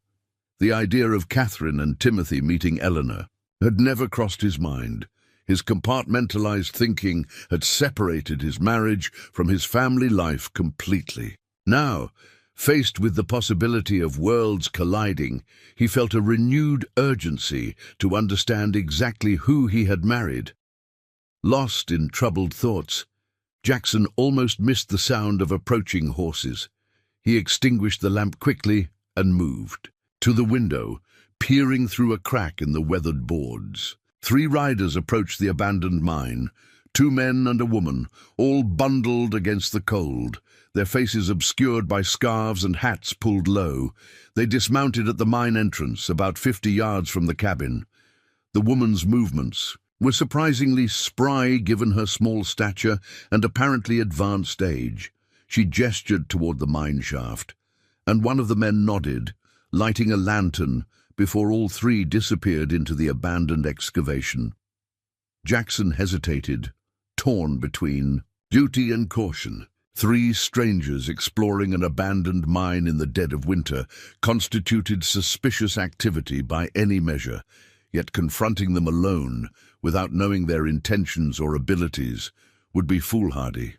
The idea of Catherine and Timothy meeting Eleanor had never crossed his mind. His compartmentalized thinking had separated his marriage from his family life completely. Now, faced with the possibility of worlds colliding, he felt a renewed urgency to understand exactly who he had married. Lost in troubled thoughts, Jackson almost missed the sound of approaching horses. He extinguished the lamp quickly and moved to the window, peering through a crack in the weathered boards. 3 riders approached the abandoned mine, 2 men and a woman, all bundled against the cold, their faces obscured by scarves and hats pulled low. They dismounted at the mine entrance, about 50 yards from the cabin. The woman's movements were surprisingly spry given her small stature and apparently advanced age. She gestured toward the mine shaft, and one of the men nodded, lighting a lantern before all 3 disappeared into the abandoned excavation. Jackson hesitated, torn between duty and caution. 3 strangers exploring an abandoned mine in the dead of winter constituted suspicious activity by any measure, yet confronting them alone, without knowing their intentions or abilities, would be foolhardy.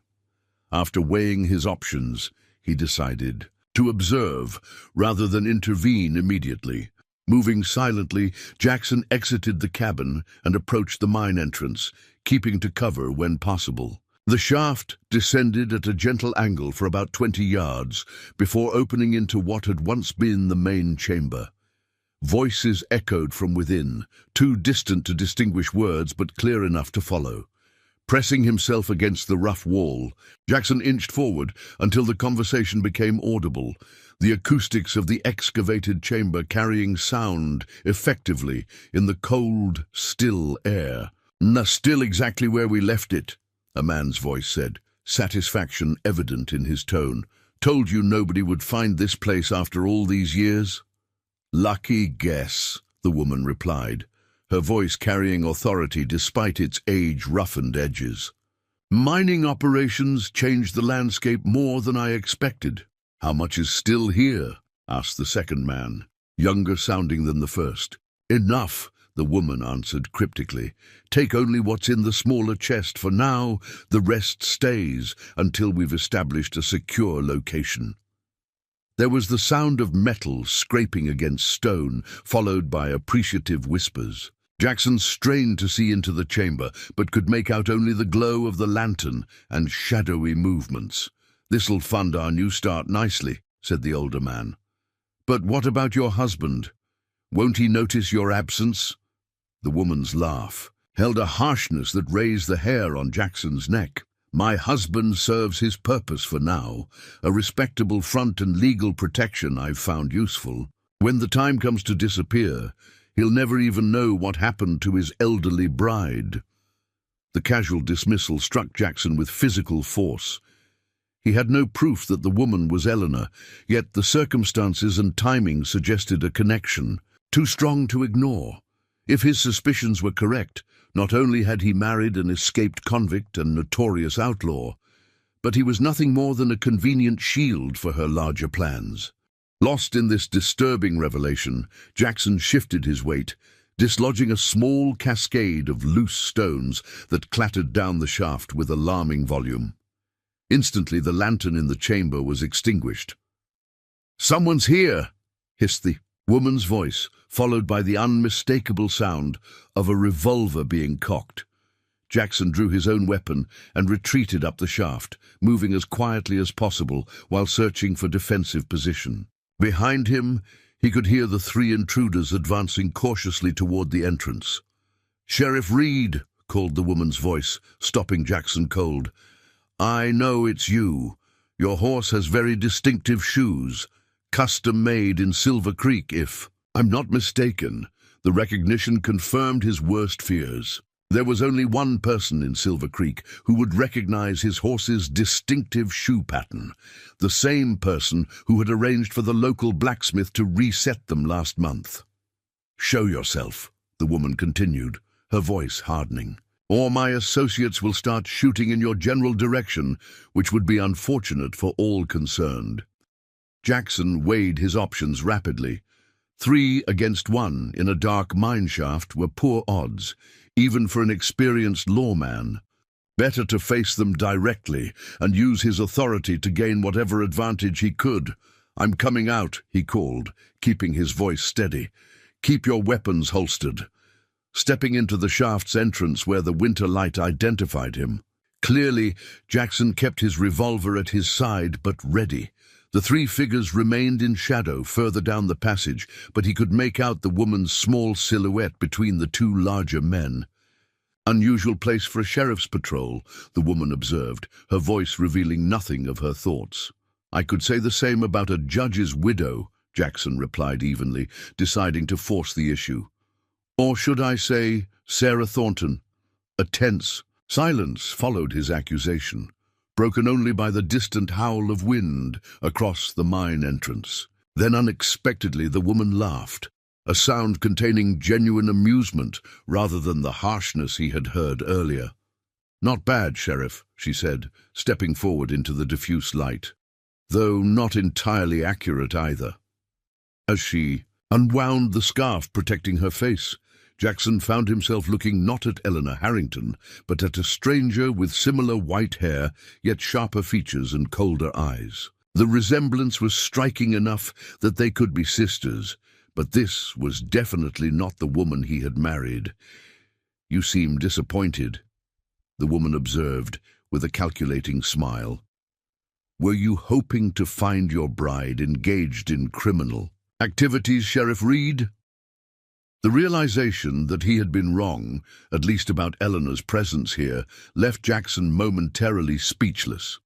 After weighing his options, he decided to observe rather than intervene immediately. Moving silently, Jackson exited the cabin and approached the mine entrance, keeping to cover when possible. The shaft descended at a gentle angle for about 20 yards before opening into what had once been the main chamber. Voices echoed from within, too distant to distinguish words but clear enough to follow. Pressing himself against the rough wall, Jackson inched forward until the conversation became audible, the acoustics of the excavated chamber carrying sound effectively in the cold, still air. "Still exactly where we left it," a man's voice said, satisfaction evident in his tone. "Told you nobody would find this place after all these years?" "Lucky guess," the woman replied, her voice carrying authority despite its age-roughened edges. "Mining operations changed the landscape more than I expected." "How much is still here?" asked the second man, younger sounding than the first. "Enough," the woman answered cryptically. "Take only what's in the smaller chest for now. The rest stays until we've established a secure location." There was the sound of metal scraping against stone, followed by appreciative whispers. Jackson strained to see into the chamber, but could make out only the glow of the lantern and shadowy movements. "This'll fund our new start nicely," said the older man. "But what about your husband? Won't he notice your absence?" The woman's laugh held a harshness that raised the hair on Jackson's neck. "My husband serves his purpose for now, a respectable front and legal protection I've found useful. When the time comes to disappear, he'll never even know what happened to his elderly bride." The casual dismissal struck Jackson with physical force. He had no proof that the woman was Eleanor, yet the circumstances and timing suggested a connection, too strong to ignore. If his suspicions were correct, not only had he married an escaped convict and notorious outlaw, but he was nothing more than a convenient shield for her larger plans. Lost in this disturbing revelation, Jackson shifted his weight, dislodging a small cascade of loose stones that clattered down the shaft with alarming volume. Instantly, the lantern in the chamber was extinguished. "Someone's here!" hissed the woman's voice, followed by the unmistakable sound of a revolver being cocked. Jackson drew his own weapon and retreated up the shaft, moving as quietly as possible while searching for defensive position. Behind him, He could hear the three intruders advancing cautiously toward the entrance. "Sheriff Reed," called the woman's voice, stopping Jackson cold. "I know it's you. Your horse has very distinctive shoes, custom-made in Silver Creek, if I'm not mistaken." The recognition confirmed his worst fears. There was only one person in Silver Creek who would recognize his horse's distinctive shoe pattern, the same person who had arranged for the local blacksmith to reset them last month. "Show yourself," the woman continued, her voice hardening, "or my associates will start shooting in your general direction, which would be unfortunate for all concerned." Jackson weighed his options rapidly. 3 against 1 in a dark mine shaft were poor odds, even for an experienced lawman. Better to face them directly and use his authority to gain whatever advantage he could. "I'm coming out," he called, keeping his voice steady. "Keep your weapons holstered." Stepping into the shaft's entrance where the winter light identified him. Clearly, Jackson kept his revolver at his side, but ready. The 3 figures remained in shadow further down the passage, but he could make out the woman's small silhouette between the 2 larger men. "Unusual place for a sheriff's patrol," the woman observed, her voice revealing nothing of her thoughts. "I could say the same about a judge's widow," Jackson replied evenly, deciding to force the issue. "Or should I say Sarah Thornton?" A tense silence followed his accusation, broken only by the distant howl of wind across the mine entrance. Then unexpectedly the woman laughed, a sound containing genuine amusement rather than the harshness he had heard earlier. "Not bad, Sheriff," she said, stepping forward into the diffuse light, though not entirely accurate either. As she unwound the scarf protecting her face, Jackson found himself looking not at Eleanor Harrington, but at a stranger with similar white hair, yet sharper features and colder eyes. The resemblance was striking enough that they could be sisters, but this was definitely not the woman he had married. "You seem disappointed," the woman observed with a calculating smile. "Were you hoping to find your bride engaged in criminal activities, Sheriff Reed?" The realization that he had been wrong, at least about Eleanor's presence here, left Jackson momentarily speechless.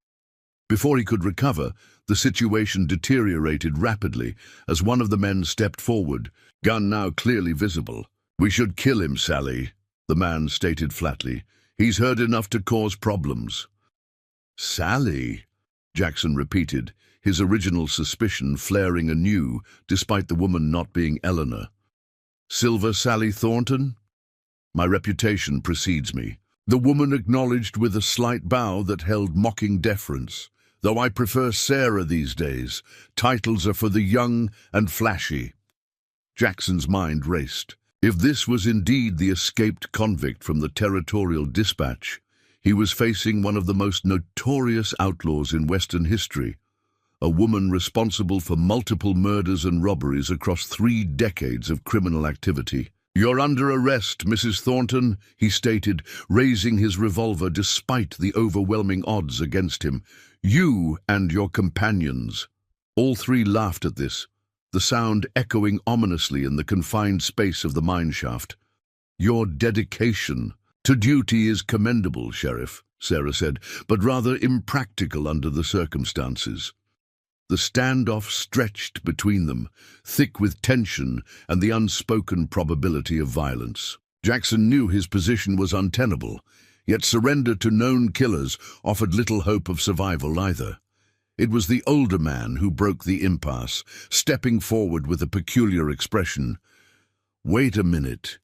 Before he could recover, the situation deteriorated rapidly as one of the men stepped forward, gun now clearly visible. "We should kill him, Sally," the man stated flatly. "He's heard enough to cause problems." "Sally?" Jackson repeated, his original suspicion flaring anew, despite the woman not being Eleanor. "Silver Sally Thornton? My reputation precedes me." The woman acknowledged with a slight bow that held mocking deference. "Though I prefer Sarah these days. Titles are for the young and flashy." Jackson's mind raced. If this was indeed the escaped convict from the Territorial Dispatch, he was facing one of the most notorious outlaws in Western history, a woman responsible for multiple murders and robberies across 3 decades of criminal activity. "You're under arrest, Mrs. Thornton," he stated, raising his revolver despite the overwhelming odds against him. "You and your companions." All 3 laughed at this, the sound echoing ominously in the confined space of the mine shaft. "Your dedication to duty is commendable, Sheriff," Sarah said, "but rather impractical under the circumstances." The standoff stretched between them, thick with tension and the unspoken probability of violence. Jackson knew his position was untenable, yet surrender to known killers offered little hope of survival either. It was the older man who broke the impasse, stepping forward with a peculiar expression. "Wait a minute.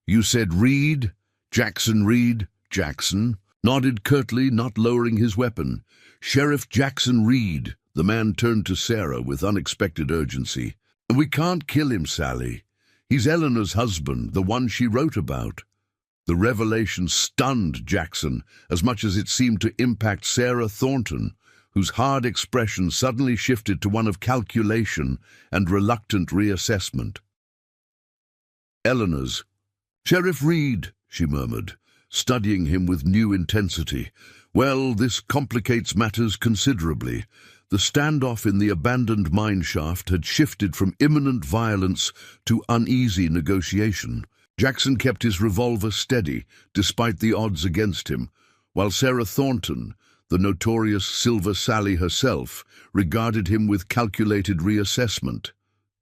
You said Reed? Jackson Reed?" Jackson nodded curtly, not lowering his weapon. "Sheriff Jackson Reed." The man turned to Sarah with unexpected urgency. "We can't kill him, Sally. He's Eleanor's husband, the one she wrote about." The revelation stunned Jackson as much as it seemed to impact Sarah Thornton, whose hard expression suddenly shifted to one of calculation and reluctant reassessment. "Eleanor's. Sheriff Reed," she murmured, studying him with new intensity. "Well, this complicates matters considerably. The standoff in the abandoned mine shaft had shifted from imminent violence to uneasy negotiation. Jackson kept his revolver steady, despite the odds against him, while Sarah Thornton, the notorious Silver Sally herself, regarded him with calculated reassessment.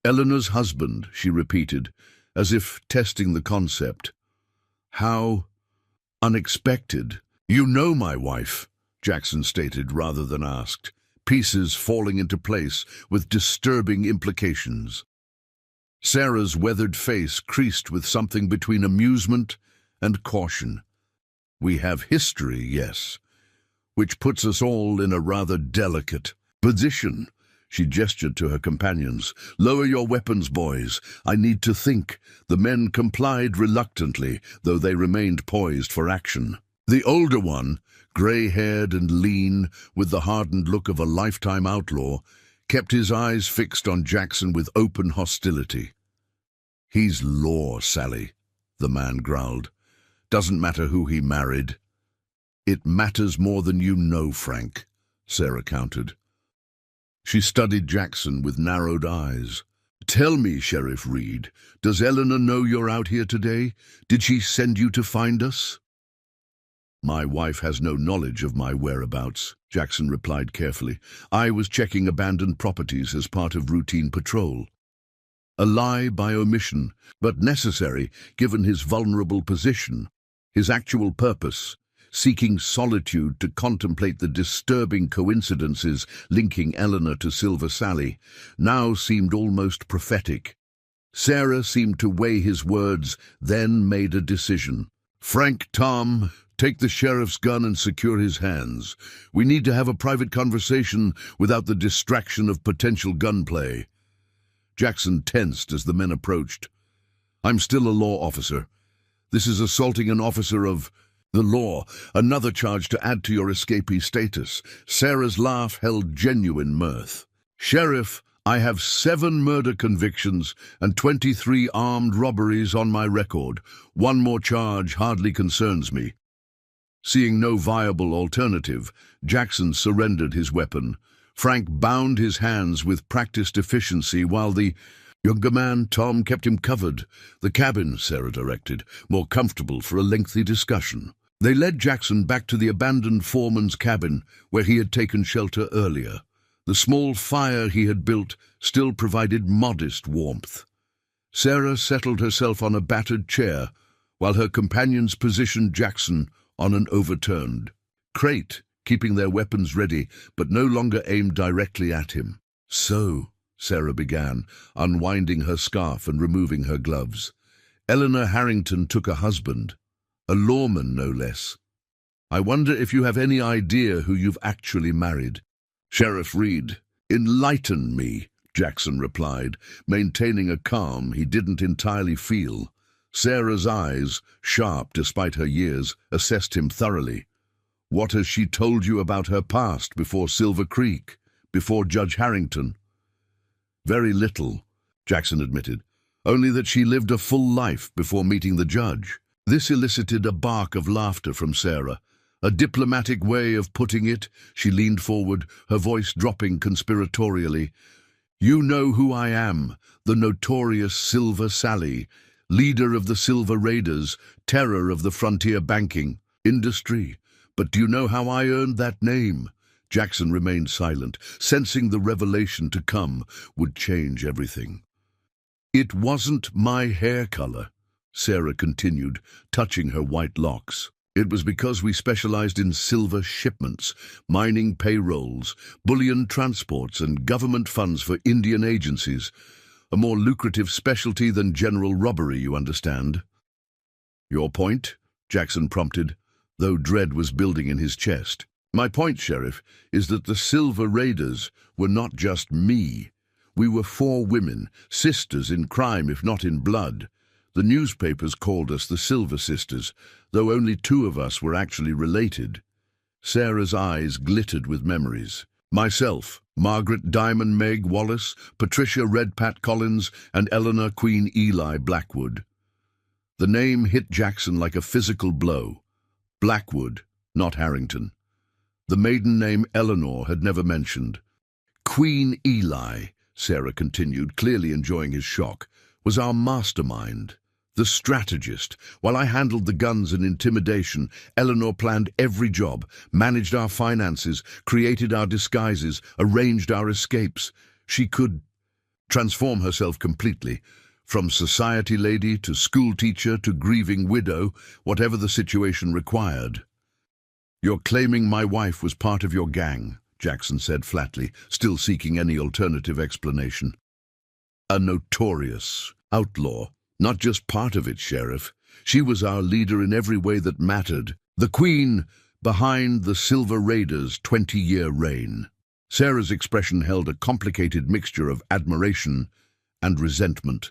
"Eleanor's husband," she repeated, as if testing the concept. "How unexpected." "You know my wife," Jackson stated rather than asked, pieces falling into place with disturbing implications. Sarah's weathered face creased with something between amusement and caution. "We have history, yes, which puts us all in a rather delicate position." She gestured to her companions. "Lower your weapons, boys. I need to think." The men complied reluctantly, though they remained poised for action. The older one, grey-haired and lean, with the hardened look of a lifetime outlaw, kept his eyes fixed on Jackson with open hostility. "He's law, Sally," the man growled. "Doesn't matter who he married." "It matters more than you know, Frank," Sarah countered. She studied Jackson with narrowed eyes. "Tell me, Sheriff Reed, does Eleanor know you're out here today? Did she send you to find us?" "My wife has no knowledge of my whereabouts," Jackson replied carefully. "I was checking abandoned properties as part of routine patrol." A lie by omission, but necessary given his vulnerable position. His actual purpose, seeking solitude to contemplate the disturbing coincidences linking Eleanor to Silver Sally, now seemed almost prophetic. Sarah seemed to weigh his words, then made a decision. "Frank, Tom, take the sheriff's gun and secure his hands. We need to have a private conversation without the distraction of potential gunplay." Jackson tensed as the men approached. "I'm still a law officer. This is assaulting an officer of the law, another charge to add to your escapee status." Sarah's laugh held genuine mirth. "Sheriff, I have 7 murder convictions and 23 armed robberies on my record. One more charge hardly concerns me." Seeing no viable alternative, Jackson surrendered his weapon. Frank bound his hands with practiced efficiency while the younger man, Tom, kept him covered. "The cabin," Sarah directed, "more comfortable for a lengthy discussion." They led Jackson back to the abandoned foreman's cabin where he had taken shelter earlier. The small fire he had built still provided modest warmth. Sarah settled herself on a battered chair, while her companions positioned Jackson on an overturned crate, keeping their weapons ready, but no longer aimed directly at him. "So," Sarah began, unwinding her scarf and removing her gloves, "Eleanor Harrington took a husband, a lawman no less. I wonder if you have any idea who you've actually married." "Sheriff Reed, enlighten me," Jackson replied, maintaining a calm he didn't entirely feel. Sarah's eyes, sharp despite her years, assessed him thoroughly. "What has she told you about her past before Silver Creek, before Judge Harrington?" "Very little," Jackson admitted. "Only that she lived a full life before meeting the judge." This elicited a bark of laughter from Sarah. A diplomatic way of putting it. She leaned forward, her voice dropping conspiratorially. "You know who I am, the notorious Silver Sally, leader of the Silver Raiders, terror of the frontier banking industry. But do you know how I earned that name?" Jackson remained silent, sensing the revelation to come would change everything. "It wasn't my hair color," Sarah continued, touching her white locks. "It was because we specialized in silver shipments, mining payrolls, bullion transports, and government funds for Indian agencies. A more lucrative specialty than general robbery, you understand." "Your point?" Jackson prompted, though dread was building in his chest. "My point, Sheriff, is that the Silver Raiders were not just me. We were 4 women, sisters in crime if not in blood. The newspapers called us the Silver Sisters, though only 2 of us were actually related." Sarah's eyes glittered with memories. "Myself, Margaret Diamond Meg Wallace, Patricia Red Pat Collins, and Eleanor Queen Eli Blackwood." The name hit Jackson like a physical blow. Blackwood, not Harrington. The maiden name Eleanor had never mentioned. Queen Eli, Sarah continued, clearly enjoying his shock, was our mastermind, the strategist. While I handled the guns and intimidation, Eleanor planned every job, managed our finances, created our disguises, arranged our escapes. She could transform herself completely, from society lady to school teacher to grieving widow, whatever the situation required. "You're claiming my wife was part of your gang," Jackson said flatly, still seeking any alternative explanation. "A notorious outlaw. Not just part of it, Sheriff. She was our leader in every way that mattered. The queen behind the Silver Raiders' 20-year reign." Sarah's expression held a complicated mixture of admiration and resentment.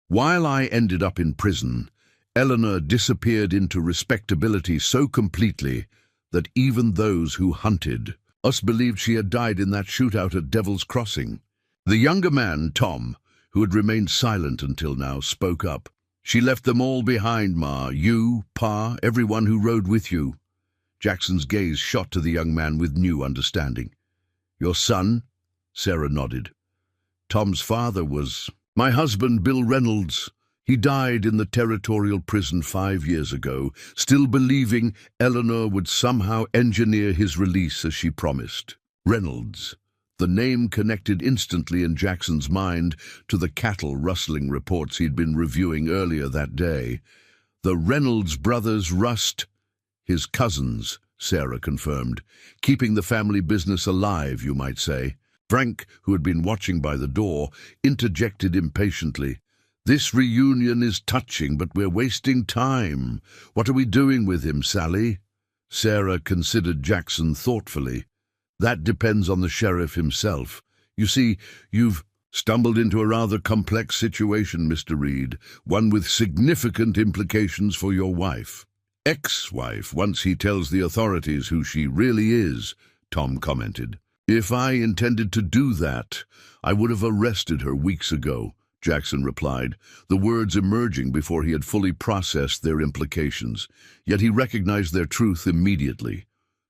"While I ended up in prison, Eleanor disappeared into respectability so completely that even those who hunted us believed she had died in that shootout at Devil's Crossing." The younger man, Tom, who had remained silent until now, spoke up. "She left them all behind, Ma. You, Pa, everyone who rode with you." Jackson's gaze shot to the young man with new understanding. "Your son?" Sarah nodded. "Tom's father was my husband, Bill Reynolds. He died in the territorial prison 5 years ago, still believing Eleanor would somehow engineer his release as she promised." Reynolds. The name connected instantly in Jackson's mind to the cattle rustling reports he'd been reviewing earlier that day. The Reynolds brothers Rust, his cousins, Sarah confirmed, keeping the family business alive, you might say. Frank, who had been watching by the door, interjected impatiently. "This reunion is touching, but we're wasting time. What are we doing with him, Sally?" Sarah considered Jackson thoughtfully. "That depends on the sheriff himself. You see, you've stumbled into a rather complex situation, Mr. Reed, one with significant implications for your wife." "Ex-wife, once he tells the authorities who she really is," Tom commented. "If I intended to do that, I would have arrested her weeks ago," Jackson replied, the words emerging before he had fully processed their implications. Yet he recognized their truth immediately.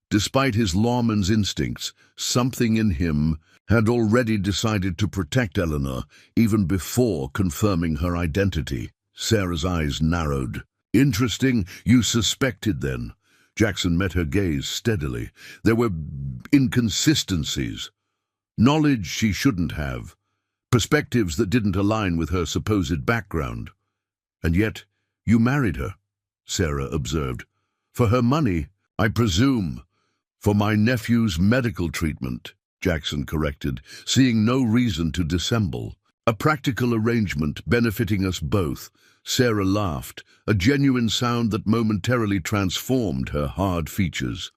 Despite his lawman's instincts, something in him had already decided to protect Eleanor even before confirming her identity. Sarah's eyes narrowed. "Interesting, you suspected then." Jackson met her gaze steadily. "There were inconsistencies, knowledge she shouldn't have, perspectives that didn't align with her supposed background. And yet you married her," Sarah observed. "For her money, I presume." "For my nephew's medical treatment," Jackson corrected, seeing no reason to dissemble. "A practical arrangement benefiting us both." Sarah laughed, a genuine sound that momentarily transformed her hard features.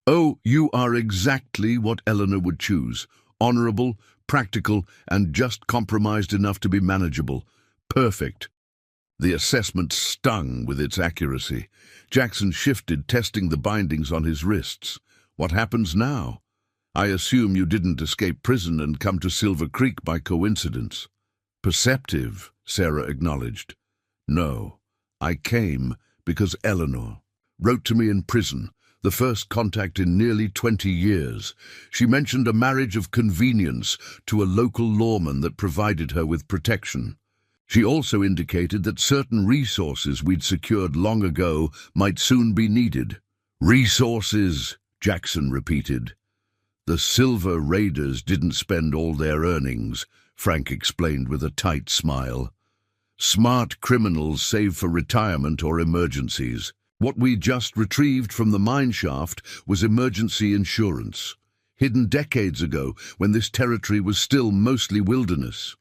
"Oh, you are exactly what Eleanor would choose. Honorable, practical, and just compromised enough to be manageable. Perfect." The assessment stung with its accuracy. Jackson shifted, testing the bindings on his wrists. "What happens now? I assume you didn't escape prison and come to Silver Creek by coincidence." "Perceptive," Sarah acknowledged. "No, I came because Eleanor wrote to me in prison, the first contact in nearly 20 years. She mentioned a marriage of convenience to a local lawman that provided her with protection. She also indicated that certain resources we'd secured long ago might soon be needed." "Resources," Jackson repeated. "The Silver Raiders didn't spend all their earnings," Frank explained with a tight smile. "Smart criminals save for retirement or emergencies. What we just retrieved from the mine shaft was emergency insurance, hidden decades ago when this territory was still mostly wilderness."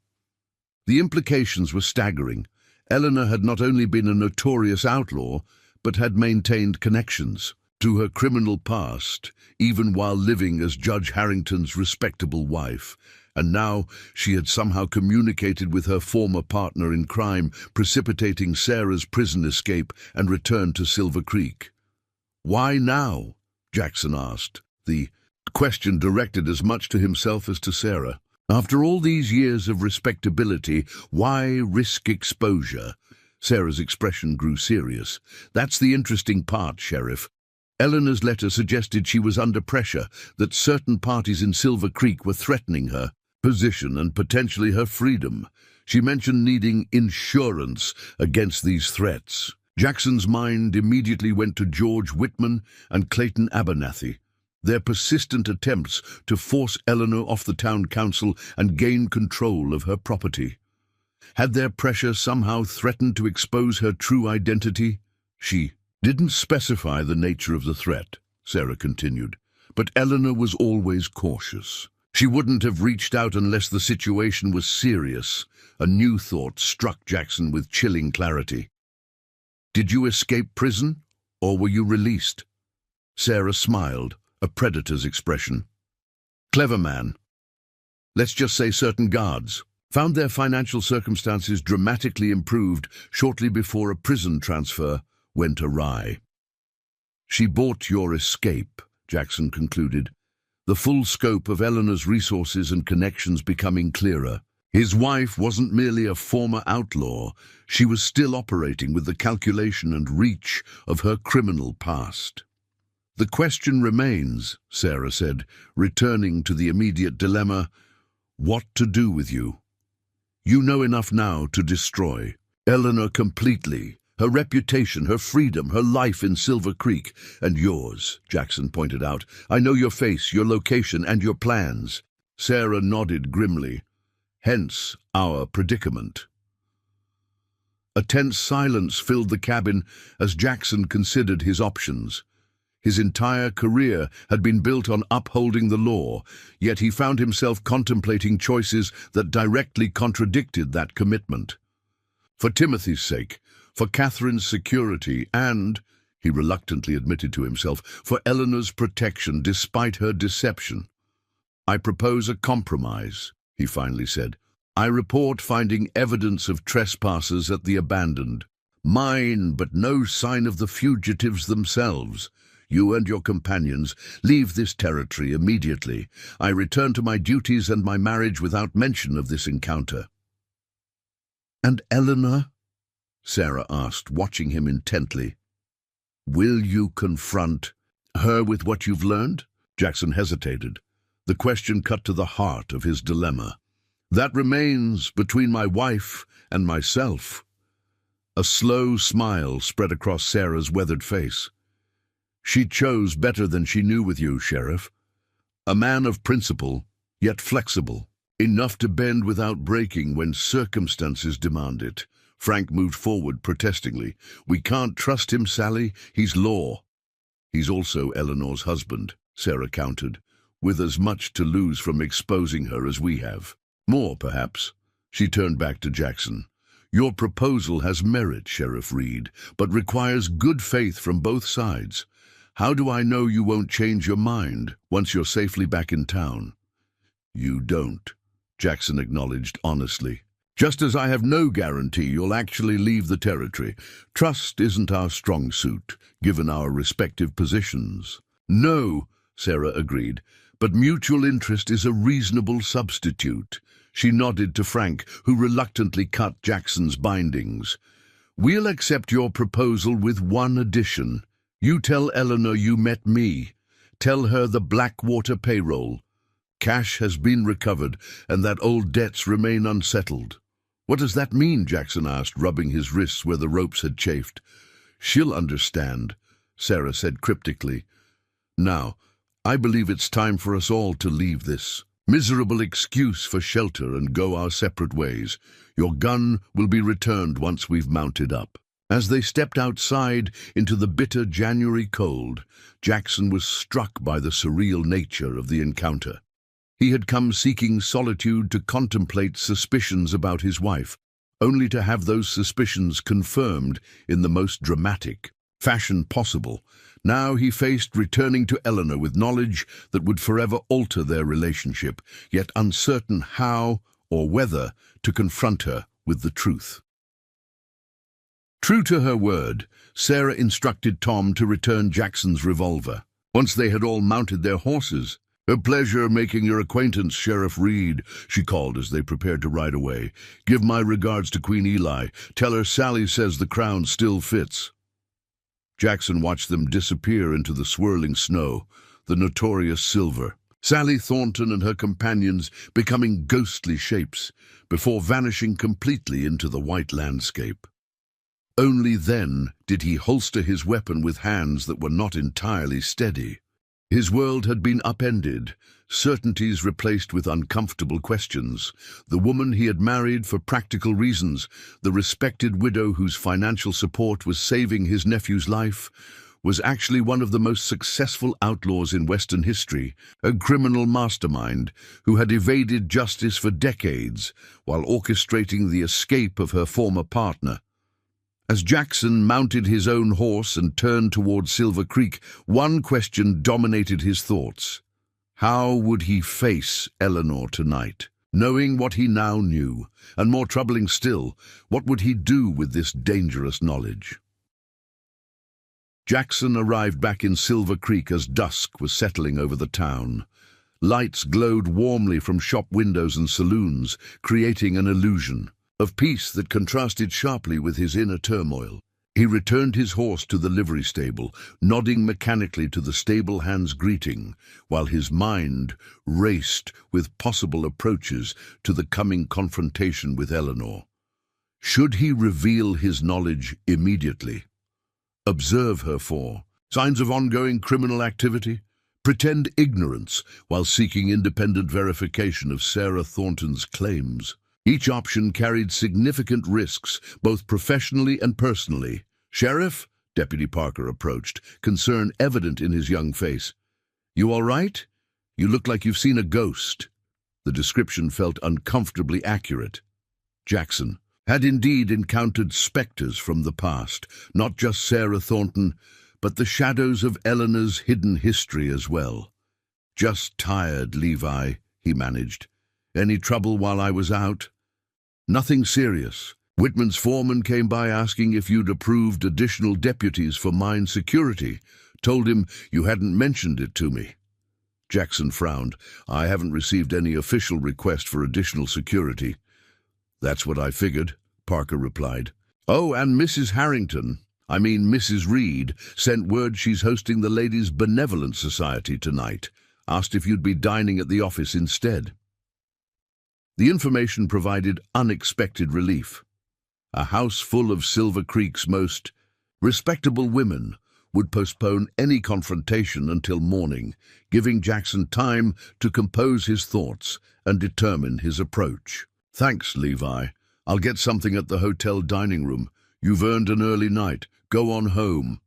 The implications were staggering. Eleanor had not only been a notorious outlaw, but had maintained connections to her criminal past, even while living as Judge Harrington's respectable wife. And now she had somehow communicated with her former partner in crime, precipitating Sarah's prison escape and return to Silver Creek. "Why now?" Jackson asked, the question directed as much to himself as to Sarah. "After all these years of respectability, why risk exposure?" Sarah's expression grew serious. "That's the interesting part, Sheriff. Eleanor's letter suggested she was under pressure, that certain parties in Silver Creek were threatening her position and potentially her freedom. She mentioned needing insurance against these threats. Jackson's mind immediately went to George Whitman and Clayton Abernathy. Their persistent attempts to force Eleanor off the town council and gain control of her property. Had their pressure somehow threatened to expose her true identity? She didn't specify the nature of the threat, Sarah continued, but Eleanor was always cautious. She wouldn't have reached out unless the situation was serious. A new thought struck Jackson with chilling clarity. Did you escape prison, or were you released? Sarah smiled, a predator's expression. Clever man. Let's just say certain guards found their financial circumstances dramatically improved shortly before a prison transfer went awry. She bought your escape, Jackson concluded, the full scope of Eleanor's resources and connections becoming clearer. His wife wasn't merely a former outlaw, she was still operating with the calculation and reach of her criminal past. The question remains, Sarah said, returning to the immediate dilemma, what to do with you? You know enough now to destroy Eleanor completely, her reputation, her freedom, her life in Silver Creek, and yours, Jackson pointed out. I know your face, your location, and your plans. Sarah nodded grimly. Hence our predicament. A tense silence filled the cabin as Jackson considered his options. His entire career had been built on upholding the law, yet he found himself contemplating choices that directly contradicted that commitment. For Timothy's sake, for Catherine's security, and, he reluctantly admitted to himself, for Eleanor's protection despite her deception. I propose a compromise, he finally said. I report finding evidence of trespassers at the abandoned. Mine, but no sign of the fugitives themselves. You and your companions leave this territory immediately. I return to my duties and my marriage without mention of this encounter. And Eleanor? Sarah asked, watching him intently. Will you confront her with what you've learned? Jackson hesitated. The question cut to the heart of his dilemma. That remains between my wife and myself. A slow smile spread across Sarah's weathered face. She chose better than she knew with you, Sheriff. A man of principle, yet flexible. Enough to bend without breaking when circumstances demand it. Frank moved forward protestingly. We can't trust him, Sally. He's law. He's also Eleanor's husband, Sarah countered, with as much to lose from exposing her as we have. More, perhaps. She turned back to Jackson. Your proposal has merit, Sheriff Reed, but requires good faith from both sides. How do I know you won't change your mind once you're safely back in town? You don't, Jackson acknowledged honestly. Just as I have no guarantee you'll actually leave the territory. Trust isn't our strong suit, given our respective positions. No, Sarah agreed, but mutual interest is a reasonable substitute. She nodded to Frank, who reluctantly cut Jackson's bindings. We'll accept your proposal with one addition. You tell Eleanor you met me. Tell her the Blackwater payroll. Cash has been recovered, and that old debts remain unsettled. What does that mean? Jackson asked, rubbing his wrists where the ropes had chafed. She'll understand, Sarah said cryptically. Now, I believe it's time for us all to leave this miserable excuse for shelter and go our separate ways. Your gun will be returned once we've mounted up. As they stepped outside into the bitter January cold, Jackson was struck by the surreal nature of the encounter. He had come seeking solitude to contemplate suspicions about his wife, only to have those suspicions confirmed in the most dramatic fashion possible. Now he faced returning to Eleanor with knowledge that would forever alter their relationship, yet uncertain how or whether to confront her with the truth. True to her word, Sarah instructed Tom to return Jackson's revolver. Once they had all mounted their horses, "A pleasure making your acquaintance, Sheriff Reed," she called as they prepared to ride away. "Give my regards to Queen Eli. Tell her Sally says the crown still fits." Jackson watched them disappear into the swirling snow, the notorious Silver. Sally Thornton and her companions becoming ghostly shapes before vanishing completely into the white landscape. Only then did he holster his weapon with hands that were not entirely steady. His world had been upended, certainties replaced with uncomfortable questions. The woman he had married for practical reasons, the respected widow whose financial support was saving his nephew's life, was actually one of the most successful outlaws in Western history, a criminal mastermind who had evaded justice for decades while orchestrating the escape of her former partner. As Jackson mounted his own horse and turned toward Silver Creek, one question dominated his thoughts. How would he face Eleanor tonight? Knowing what he now knew, and more troubling still, what would he do with this dangerous knowledge? Jackson arrived back in Silver Creek as dusk was settling over the town. Lights glowed warmly from shop windows and saloons, creating an illusion of peace that contrasted sharply with his inner turmoil. He returned his horse to the livery stable, nodding mechanically to the stable hand's greeting, while his mind raced with possible approaches to the coming confrontation with Eleanor. Should he reveal his knowledge immediately? Observe her for signs of ongoing criminal activity? Pretend ignorance while seeking independent verification of Sarah Thornton's claims? Each option carried significant risks, both professionally and personally. "Sheriff?" Deputy Parker approached, concern evident in his young face. "You all right? You look like you've seen a ghost." The description felt uncomfortably accurate. Jackson had indeed encountered specters from the past, not just Sarah Thornton, but the shadows of Eleanor's hidden history as well. "Just tired, Levi," he managed. "Any trouble while I was out?" "Nothing serious. Whitman's foreman came by asking if you'd approved additional deputies for mine security. Told him you hadn't mentioned it to me." Jackson frowned. "I haven't received any official request for additional security." "That's what I figured," Parker replied. "Oh, and Mrs. Mrs. Reed, sent word she's hosting the Ladies' Benevolent Society tonight. Asked if you'd be dining at the office instead." The information provided unexpected relief. A house full of Silver Creek's most respectable women would postpone any confrontation until morning, giving Jackson time to compose his thoughts and determine his approach. "Thanks, Levi. I'll get something at the hotel dining room. You've earned an early night. Go on home."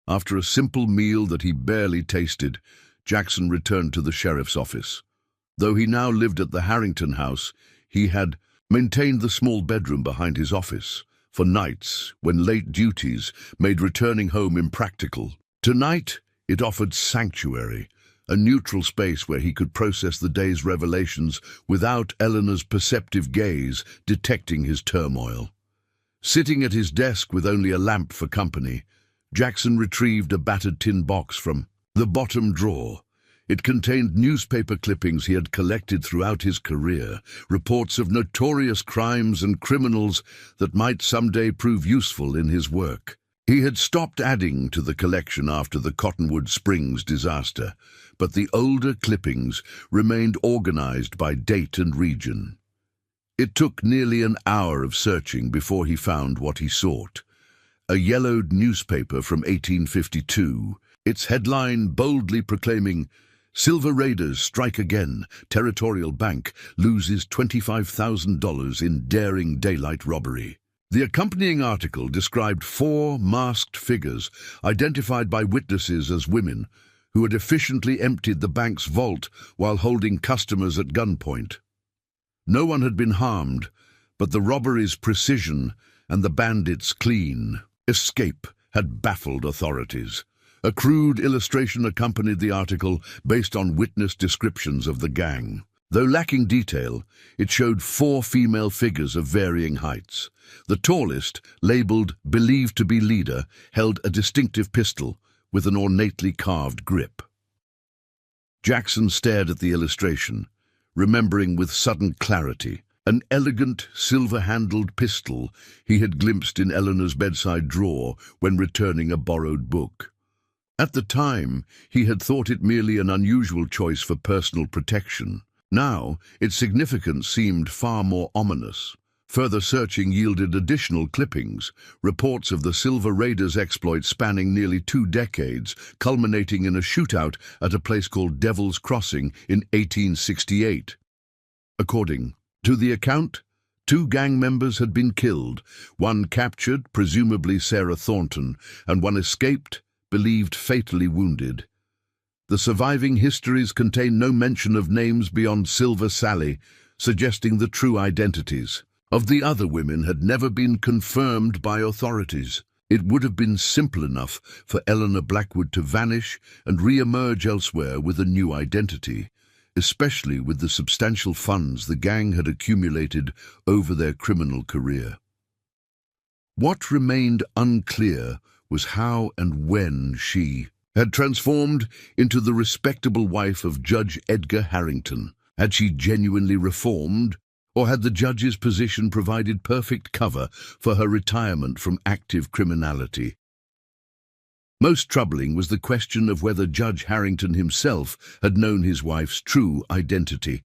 After a simple meal that he barely tasted, Jackson returned to the sheriff's office. Though he now lived at the Harrington house, he had maintained the small bedroom behind his office for nights when late duties made returning home impractical. Tonight, it offered sanctuary, a neutral space where he could process the day's revelations without Eleanor's perceptive gaze detecting his turmoil. Sitting at his desk with only a lamp for company, Jackson retrieved a battered tin box from the bottom drawer. It contained newspaper clippings he had collected throughout his career, reports of notorious crimes and criminals that might someday prove useful in his work. He had stopped adding to the collection after the Cottonwood Springs disaster, but the older clippings remained organized by date and region. It took nearly an hour of searching before he found what he sought. A yellowed newspaper from 1852, its headline boldly proclaiming, "Silver Raiders strike again. Territorial Bank loses $25,000 in daring daylight robbery." The accompanying article described 4 masked figures identified by witnesses as women who had efficiently emptied the bank's vault while holding customers at gunpoint. No one had been harmed, but the robbery's precision and the bandits' clean escape had baffled authorities. A crude illustration accompanied the article based on witness descriptions of the gang. Though lacking detail, it showed 4 female figures of varying heights. The tallest, labeled "believed to be leader," held a distinctive pistol with an ornately carved grip. Jackson stared at the illustration, remembering with sudden clarity an elegant, silver-handled pistol he had glimpsed in Eleanor's bedside drawer when returning a borrowed book. At the time, he had thought it merely an unusual choice for personal protection. Now, its significance seemed far more ominous. Further searching yielded additional clippings, reports of the Silver Raiders' exploits spanning nearly 2 decades, culminating in a shootout at a place called Devil's Crossing in 1868. According to the account, 2 gang members had been killed, one captured, presumably Sarah Thornton, and one escaped, believed fatally wounded. The surviving histories contain no mention of names beyond Silver Sally, suggesting the true identities of the other women had never been confirmed by authorities. It would have been simple enough for Eleanor Blackwood to vanish and re-emerge elsewhere with a new identity, especially with the substantial funds the gang had accumulated over their criminal career. What remained unclear was how and when she had transformed into the respectable wife of Judge Edgar Harrington. Had she genuinely reformed, or had the judge's position provided perfect cover for her retirement from active criminality? Most troubling was the question of whether Judge Harrington himself had known his wife's true identity.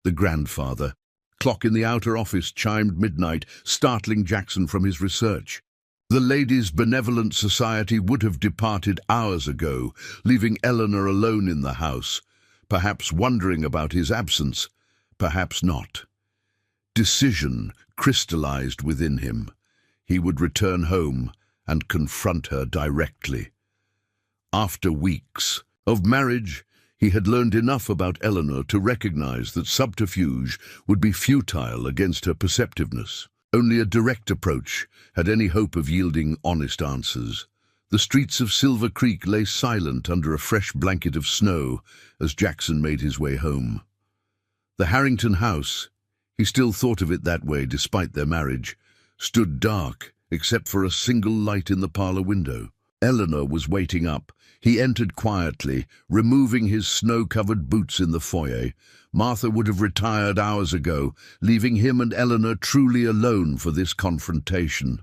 The grandfather clock in the outer office chimed midnight, startling Jackson from his research. The Ladies' Benevolent Society would have departed hours ago, leaving Eleanor alone in the house, perhaps wondering about his absence, perhaps not. Decision crystallized within him. He would return home and confront her directly. After weeks of marriage, he had learned enough about Eleanor to recognize that subterfuge would be futile against her perceptiveness. Only a direct approach had any hope of yielding honest answers. The streets of Silver Creek lay silent under a fresh blanket of snow as Jackson made his way home. The Harrington house, he still thought of it that way despite their marriage, stood dark except for a single light in the parlor window. Eleanor was waiting up. He entered quietly, removing his snow-covered boots in the foyer. Martha would have retired hours ago, leaving him and Eleanor truly alone for this confrontation.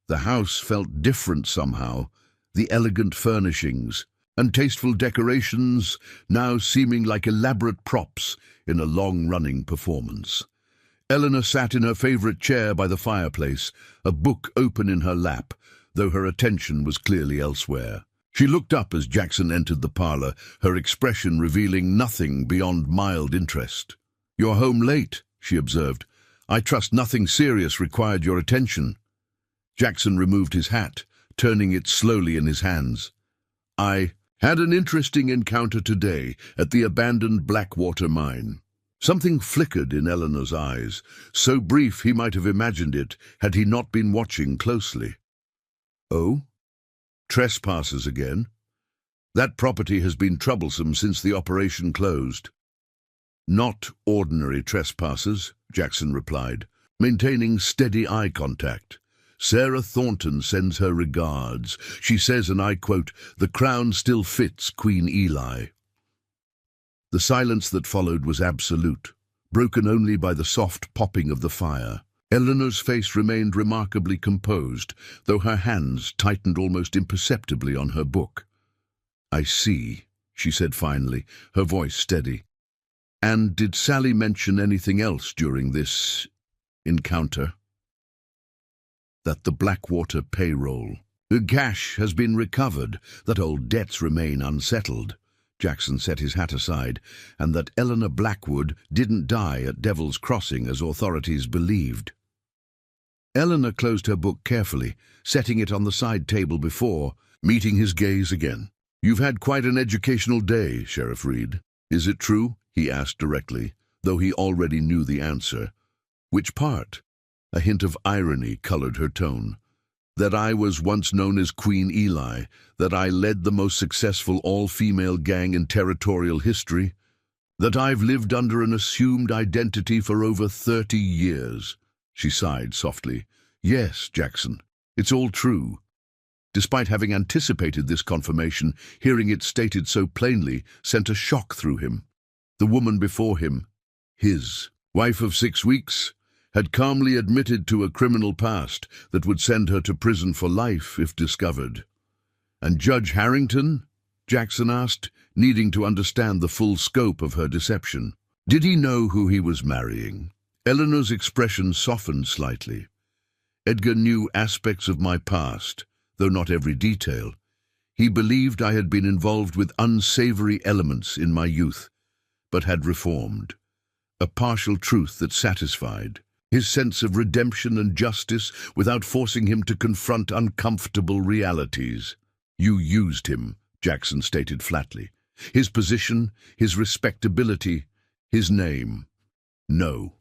The house felt different somehow, the elegant furnishings and tasteful decorations now seeming like elaborate props in a long-running performance. Eleanor sat in her favorite chair by the fireplace, a book open in her lap, though her attention was clearly elsewhere. She looked up as Jackson entered the parlor, her expression revealing nothing beyond mild interest. "You're home late," she observed. "I trust nothing serious required your attention." Jackson removed his hat, turning it slowly in his hands. "I had an interesting encounter today at the abandoned Blackwater mine." Something flickered in Eleanor's eyes, so brief he might have imagined it had he not been watching closely. "Oh? Trespassers again? That property has been troublesome since the operation closed." "Not ordinary trespassers," Jackson replied, maintaining steady eye contact. "Sarah Thornton sends her regards. She says, and I quote, 'The crown still fits Queen Eli.'" The silence that followed was absolute, broken only by the soft popping of the fire. Eleanor's face remained remarkably composed, though her hands tightened almost imperceptibly on her book. "I see," she said finally, her voice steady. "And did Sally mention anything else during this encounter?" "That the Blackwater payroll. The cash has been recovered, that old debts remain unsettled." Jackson set his hat aside, "and that Eleanor Blackwood didn't die at Devil's Crossing as authorities believed." Eleanor closed her book carefully, setting it on the side table before, meeting his gaze again. "You've had quite an educational day, Sheriff Reed. Is it true?" he asked directly, though he already knew the answer. "Which part?" A hint of irony colored her tone. "That I was once known as Queen Eli, that I led the most successful all-female gang in territorial history, that I've lived under an assumed identity for over 30 years. She sighed softly. "Yes, Jackson, it's all true." Despite having anticipated this confirmation, hearing it stated so plainly sent a shock through him. The woman before him, his wife of 6 weeks, had calmly admitted to a criminal past that would send her to prison for life if discovered. And Judge Harrington? Jackson asked, needing to understand the full scope of her deception. Did he know who he was marrying? Eleanor's expression softened slightly. Edgar knew aspects of my past, though not every detail. He believed I had been involved with unsavory elements in my youth, but had reformed. A partial truth that satisfied. His sense of redemption and justice without forcing him to confront uncomfortable realities. You used him, Jackson stated flatly. His position, his respectability, his name. No.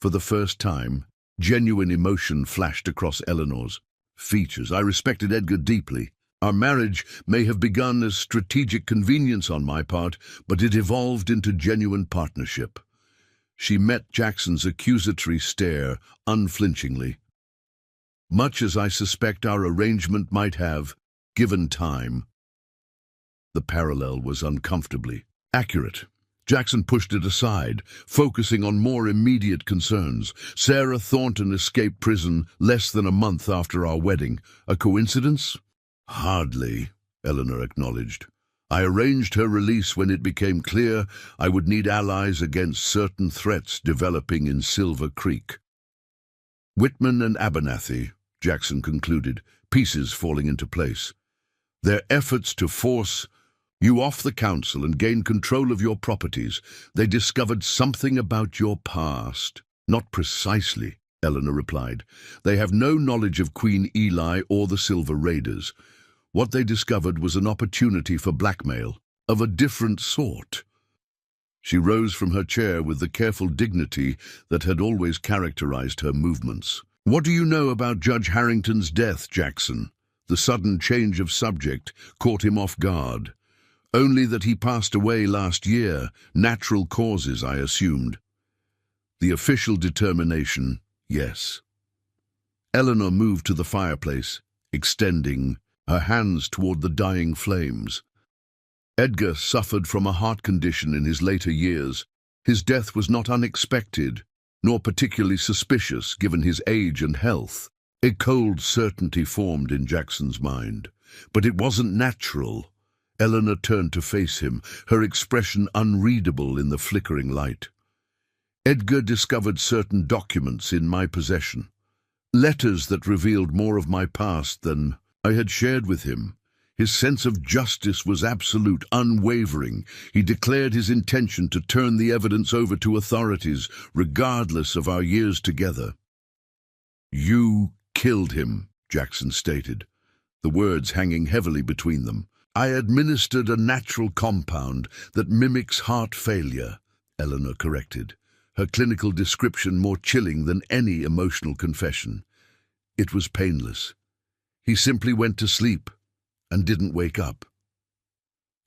For the first time, genuine emotion flashed across Eleanor's features. I respected Edgar deeply. Our marriage may have begun as strategic convenience on my part, but it evolved into genuine partnership. She met Jackson's accusatory stare unflinchingly. Much as I suspect our arrangement might have, given time. The parallel was uncomfortably accurate. Jackson pushed it aside, focusing on more immediate concerns. Sarah Thornton escaped prison less than a month after our wedding. A coincidence? Hardly, Eleanor acknowledged. I arranged her release when it became clear I would need allies against certain threats developing in Silver Creek. Whitman and Abernathy, Jackson concluded, pieces falling into place. Their efforts to force you off the council and gain control of your properties, they discovered something about your past. Not precisely, Eleanor replied. They have no knowledge of Queen Eli or the Silver Raiders. What they discovered was an opportunity for blackmail, of a different sort. She rose from her chair with the careful dignity that had always characterized her movements. What do you know about Judge Harrington's death, Jackson? The sudden change of subject caught him off guard. Only that he passed away last year, natural causes, I assumed. The official determination, yes. Eleanor moved to the fireplace, extending her hands toward the dying flames. Edgar suffered from a heart condition in his later years. His death was not unexpected, nor particularly suspicious given his age and health. A cold certainty formed in Jackson's mind. But it wasn't natural. Eleanor turned to face him, her expression unreadable in the flickering light. Edgar discovered certain documents in my possession. Letters that revealed more of my past than I had shared with him. His sense of justice was absolute, unwavering. He declared his intention to turn the evidence over to authorities, regardless of our years together. You killed him, Jackson stated, the words hanging heavily between them. I administered a natural compound that mimics heart failure, Eleanor corrected, her clinical description more chilling than any emotional confession. It was painless. He simply went to sleep and didn't wake up.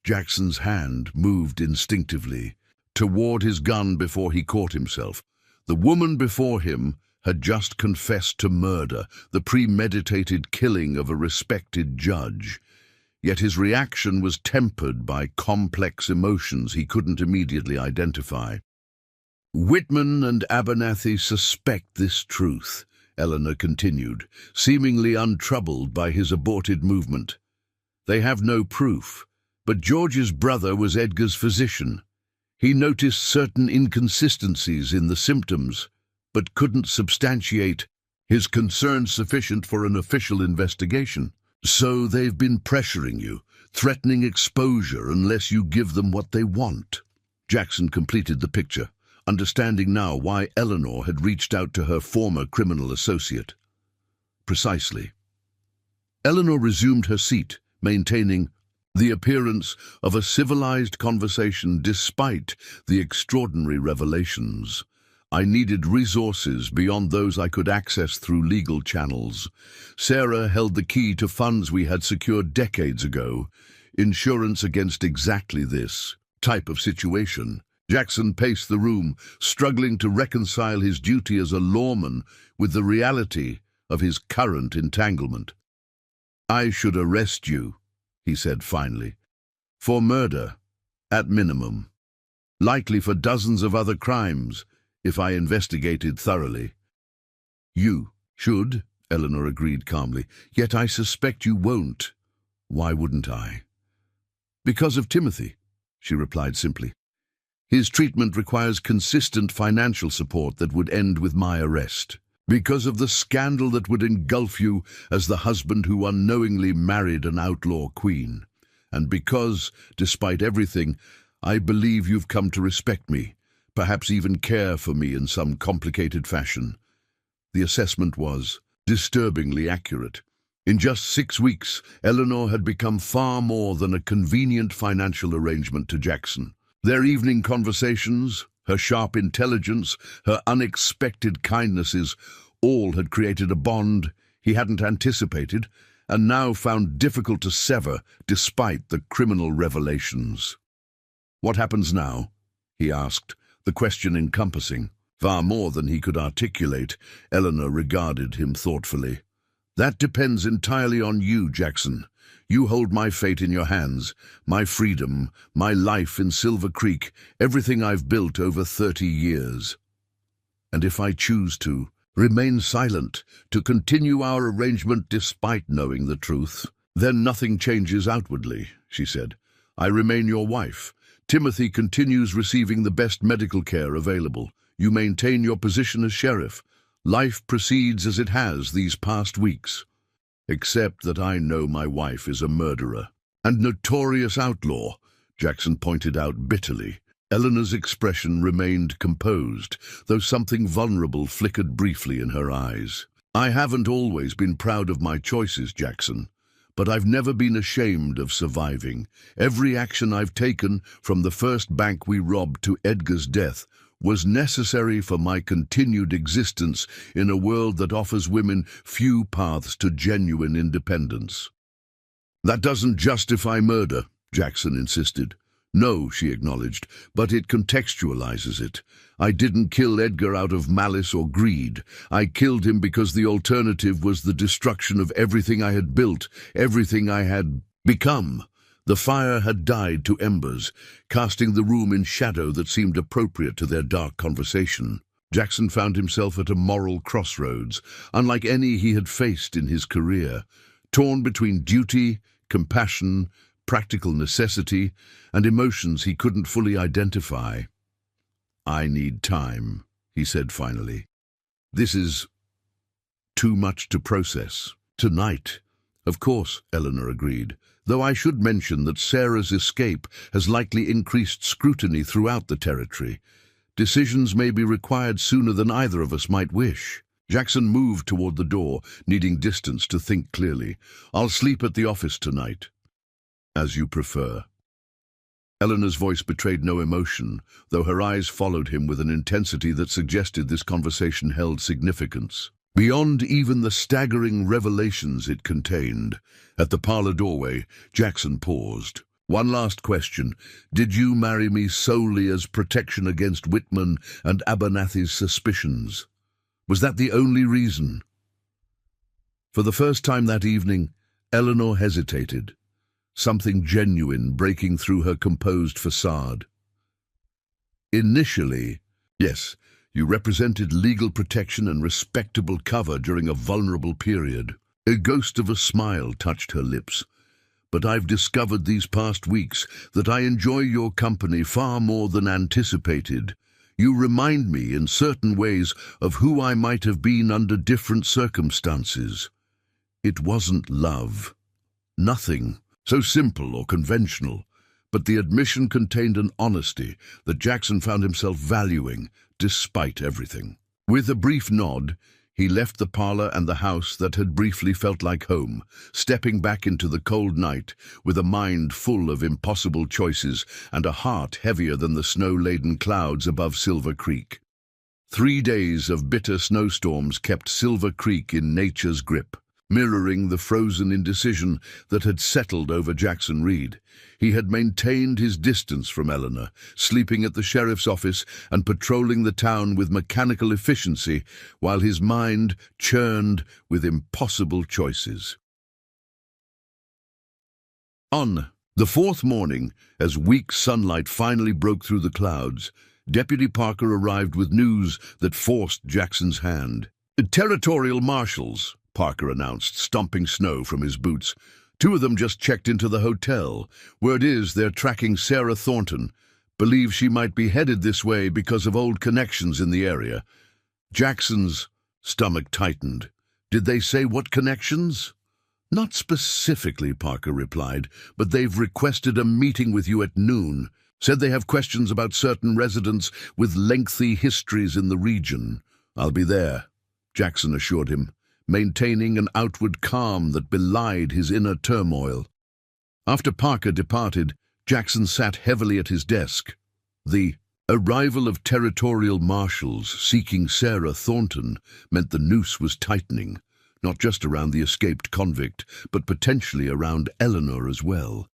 Jackson's hand moved instinctively toward his gun before he caught himself. The woman before him had just confessed to murder, the premeditated killing of a respected judge. Yet his reaction was tempered by complex emotions he couldn't immediately identify. Whitman and Abernathy suspect this truth, Eleanor continued, seemingly untroubled by his aborted movement. They have no proof, but George's brother was Edgar's physician. He noticed certain inconsistencies in the symptoms, but couldn't substantiate his concerns sufficient for an official investigation. So they've been pressuring you, threatening exposure unless you give them what they want. Jackson completed the picture, understanding now why Eleanor had reached out to her former criminal associate. Precisely. Eleanor resumed her seat, maintaining the appearance of a civilized conversation despite the extraordinary revelations. I needed resources beyond those I could access through legal channels. Sarah held the key to funds we had secured decades ago, insurance against exactly this type of situation. Jackson paced the room, struggling to reconcile his duty as a lawman with the reality of his current entanglement. I should arrest you, he said finally, for murder, at minimum. Likely for dozens of other crimes, if I investigated thoroughly. You should, Eleanor agreed calmly, yet I suspect you won't. Why wouldn't I? Because of Timothy, she replied simply. His treatment requires consistent financial support that would end with my arrest. Because of the scandal that would engulf you as the husband who unknowingly married an outlaw queen. And because, despite everything, I believe you've come to respect me, perhaps even care for me in some complicated fashion. The assessment was disturbingly accurate. In just 6 weeks, Eleanor had become far more than a convenient financial arrangement to Jackson. Their evening conversations, her sharp intelligence, her unexpected kindnesses, all had created a bond he hadn't anticipated and now found difficult to sever despite the criminal revelations. What happens now? He asked, the question encompassing far more than he could articulate. Eleanor regarded him thoughtfully. That depends entirely on you, Jackson. You hold my fate in your hands, my freedom, my life in Silver Creek, everything I've built over 30 years. And if I choose to remain silent, to continue our arrangement despite knowing the truth, then nothing changes outwardly, she said. I remain your wife. Timothy continues receiving the best medical care available. You maintain your position as sheriff. Life proceeds as it has these past weeks. Except that I know my wife is a murderer and notorious outlaw, Jackson pointed out bitterly. Eleanor's expression remained composed, though something vulnerable flickered briefly in her eyes. I haven't always been proud of my choices, Jackson, but I've never been ashamed of surviving. Every action I've taken, from the first bank we robbed to Edgar's death, was necessary for my continued existence in a world that offers women few paths to genuine independence. That doesn't justify murder, Jackson insisted. No, she acknowledged, but it contextualizes it. I didn't kill Edgar out of malice or greed. I killed him because the alternative was the destruction of everything I had built, everything I had become. The fire had died to embers, casting the room in shadow that seemed appropriate to their dark conversation. Jackson found himself at a moral crossroads, unlike any he had faced in his career, torn between duty, compassion, practical necessity, and emotions he couldn't fully identify. I need time, he said finally. This is too much to process. Tonight. Of course, Eleanor agreed, though I should mention that Sarah's escape has likely increased scrutiny throughout the territory. Decisions may be required sooner than either of us might wish. Jackson moved toward the door, needing distance to think clearly. I'll sleep at the office tonight. As you prefer. Eleanor's voice betrayed no emotion, though her eyes followed him with an intensity that suggested this conversation held significance. Beyond even the staggering revelations it contained, at the parlor doorway, Jackson paused. One last question. Did you marry me solely as protection against Whitman and Abernathy's suspicions? Was that the only reason? For the first time that evening, Eleanor hesitated, something genuine breaking through her composed facade. Initially, yes, you represented legal protection and respectable cover during a vulnerable period. A ghost of a smile touched her lips. But I've discovered these past weeks that I enjoy your company far more than anticipated. You remind me in certain ways of who I might have been under different circumstances. It wasn't love. Nothing so simple or conventional, but the admission contained an honesty that Jackson found himself valuing despite everything. With a brief nod, he left the parlor and the house that had briefly felt like home, stepping back into the cold night with a mind full of impossible choices and a heart heavier than the snow-laden clouds above Silver Creek. 3 days of bitter snowstorms kept Silver Creek in nature's grip, mirroring the frozen indecision that had settled over Jackson Reed. He had maintained his distance from Eleanor, sleeping at the sheriff's office and patrolling the town with mechanical efficiency, while his mind churned with impossible choices. On the 4th morning, as weak sunlight finally broke through the clouds, Deputy Parker arrived with news that forced Jackson's hand. "Territorial marshals," Parker announced, stomping snow from his boots. "Two of them just checked into the hotel. Word is they're tracking Sarah Thornton. Believe she might be headed this way because of old connections in the area." Jackson's stomach tightened. "Did they say what connections?" "Not specifically," Parker replied, "but they've requested a meeting with you at noon. Said they have questions about certain residents with lengthy histories in the region." "I'll be there," Jackson assured him, maintaining an outward calm that belied his inner turmoil. After Parker departed, Jackson sat heavily at his desk. The arrival of territorial marshals seeking Sarah Thornton meant the noose was tightening, not just around the escaped convict, but potentially around Eleanor as well.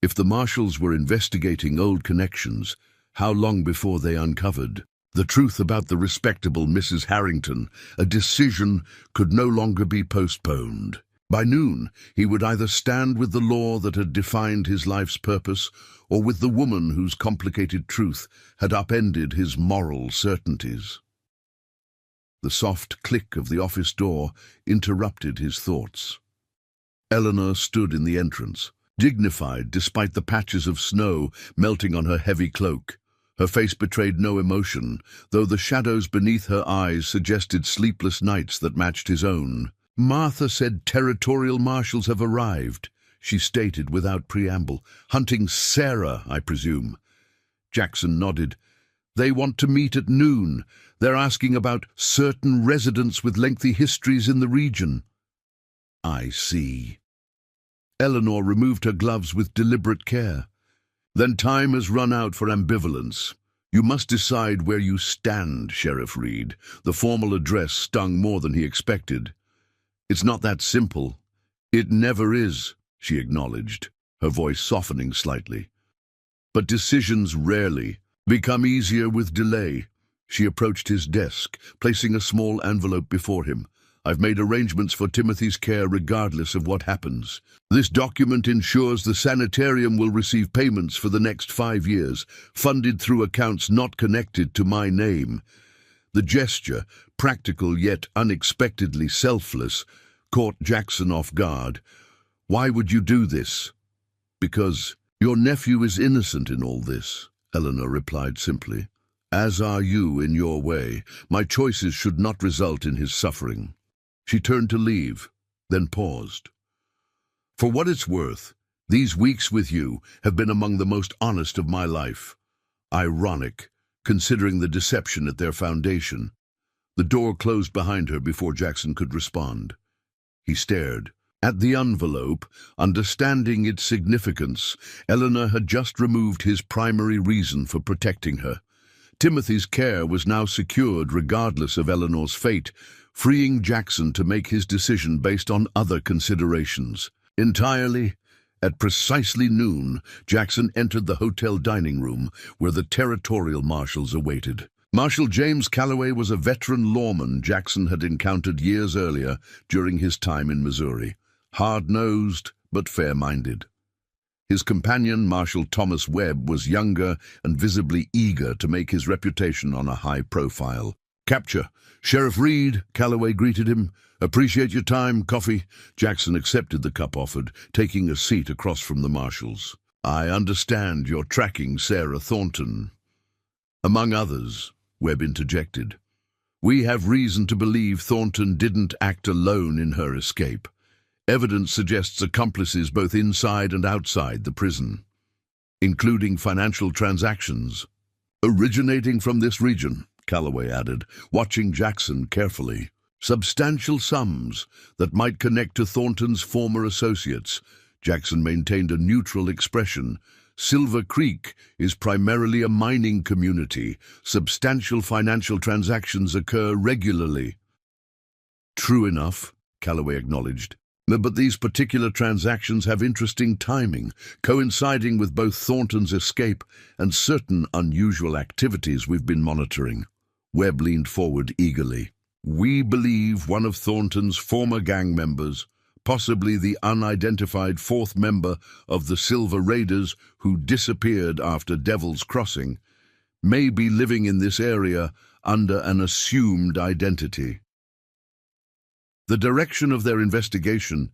If the marshals were investigating old connections, how long before they uncovered the truth about the respectable Mrs. Harrington? A decision could no longer be postponed. By noon, he would either stand with the law that had defined his life's purpose, or with the woman whose complicated truth had upended his moral certainties. The soft click of the office door interrupted his thoughts. Eleanor stood in the entrance, dignified despite the patches of snow melting on her heavy cloak. Her face betrayed no emotion, though the shadows beneath her eyes suggested sleepless nights that matched his own. "Martha said territorial marshals have arrived," she stated without preamble. "Hunting Sarah, I presume." Jackson nodded. "They want to meet at noon. They're asking about certain residents with lengthy histories in the region." "I see." Eleanor removed her gloves with deliberate care. "Then time has run out for ambivalence. You must decide where you stand, Sheriff Reed." The formal address stung more than he expected. "It's not that simple." "It never is," she acknowledged, her voice softening slightly. "But decisions rarely become easier with delay." She approached his desk, placing a small envelope before him. "I've made arrangements for Timothy's care regardless of what happens. This document ensures the sanitarium will receive payments for the next 5 years, funded through accounts not connected to my name." The gesture, practical yet unexpectedly selfless, caught Jackson off guard. "Why would you do this?" "Because your nephew is innocent in all this," Eleanor replied simply. "As are you in your way. My choices should not result in his suffering." She turned to leave, then paused. "For what it's worth, these weeks with you have been among the most honest of my life." Ironic, considering the deception at their foundation. The door closed behind her before Jackson could respond. He stared at the envelope, understanding its significance. Eleanor had just removed his primary reason for protecting her. Timothy's care was now secured regardless of Eleanor's fate, freeing Jackson to make his decision based on other considerations. Entirely, at precisely noon, Jackson entered the hotel dining room where the territorial marshals awaited. Marshal James Calloway was a veteran lawman Jackson had encountered years earlier during his time in Missouri. Hard-nosed, but fair-minded. His companion, Marshal Thomas Webb, was younger and visibly eager to make his reputation on a high profile. "Capture. Sheriff Reed," Calloway greeted him. "Appreciate your time. Coffee?" Jackson accepted the cup offered, taking a seat across from the marshals. "I understand you're tracking Sarah Thornton." "Among others," Webb interjected. "We have reason to believe Thornton didn't act alone in her escape. Evidence suggests accomplices both inside and outside the prison, including financial transactions originating from this region," Calloway added, watching Jackson carefully. "Substantial sums that might connect to Thornton's former associates." Jackson maintained a neutral expression. "Silver Creek is primarily a mining community. Substantial financial transactions occur regularly." "True enough," Calloway acknowledged. "But these particular transactions have interesting timing, coinciding with both Thornton's escape and certain unusual activities we've been monitoring." Webb leaned forward eagerly. "We believe one of Thornton's former gang members, possibly the unidentified fourth member of the Silver Raiders who disappeared after Devil's Crossing, may be living in this area under an assumed identity. The direction of their investigation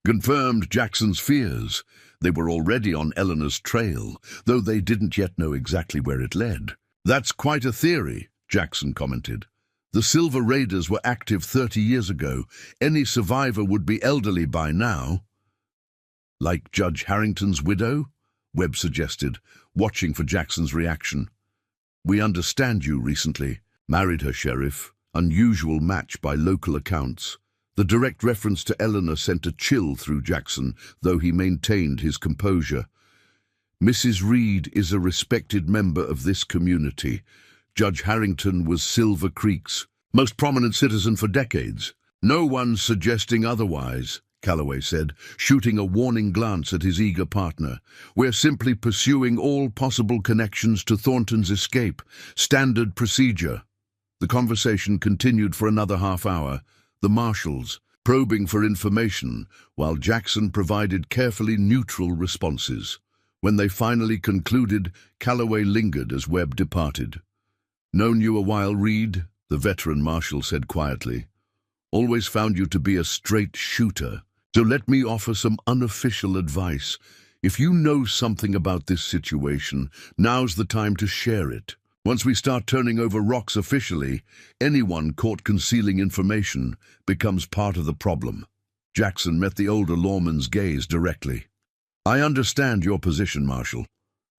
confirmed Jackson's fears. They were already on Eleanor's trail, though they didn't yet know exactly where it led. "That's quite a theory," Jackson commented. "The Silver Raiders were active 30 years ago. Any survivor would be elderly by now." "Like Judge Harrington's widow?" Webb suggested, watching for Jackson's reaction. "We understand you recently married her, Sheriff. Unusual match by local accounts." The direct reference to Eleanor sent a chill through Jackson, though he maintained his composure. "Mrs. Reed is a respected member of this community. Judge Harrington was Silver Creek's most prominent citizen for decades." "No one's suggesting otherwise," Calloway said, shooting a warning glance at his eager partner. "We're simply pursuing all possible connections to Thornton's escape. Standard procedure." The conversation continued for another half hour, the marshals probing for information, while Jackson provided carefully neutral responses. When they finally concluded, Calloway lingered as Webb departed. "Known you a while, Reed," the veteran marshal said quietly. "Always found you to be a straight shooter. So let me offer some unofficial advice. If you know something about this situation, now's the time to share it. Once we start turning over rocks officially, anyone caught concealing information becomes part of the problem." Jackson met the older lawman's gaze directly. "I understand your position, Marshal.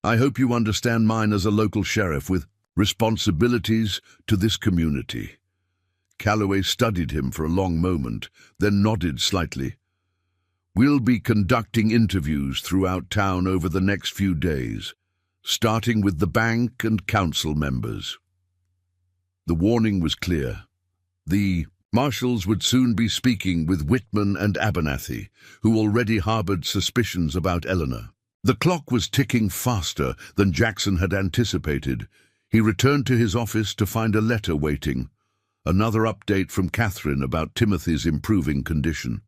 I hope you understand mine as a local sheriff with responsibilities to this community." Calloway studied him for a long moment, then nodded slightly. "We'll be conducting interviews throughout town over the next few days, starting with the bank and council members." The warning was clear. The marshals would soon be speaking with Whitman and Abernathy, who already harbored suspicions about Eleanor. The clock was ticking faster than Jackson had anticipated. He returned to his office to find a letter waiting, another update from Catherine about Timothy's improving condition.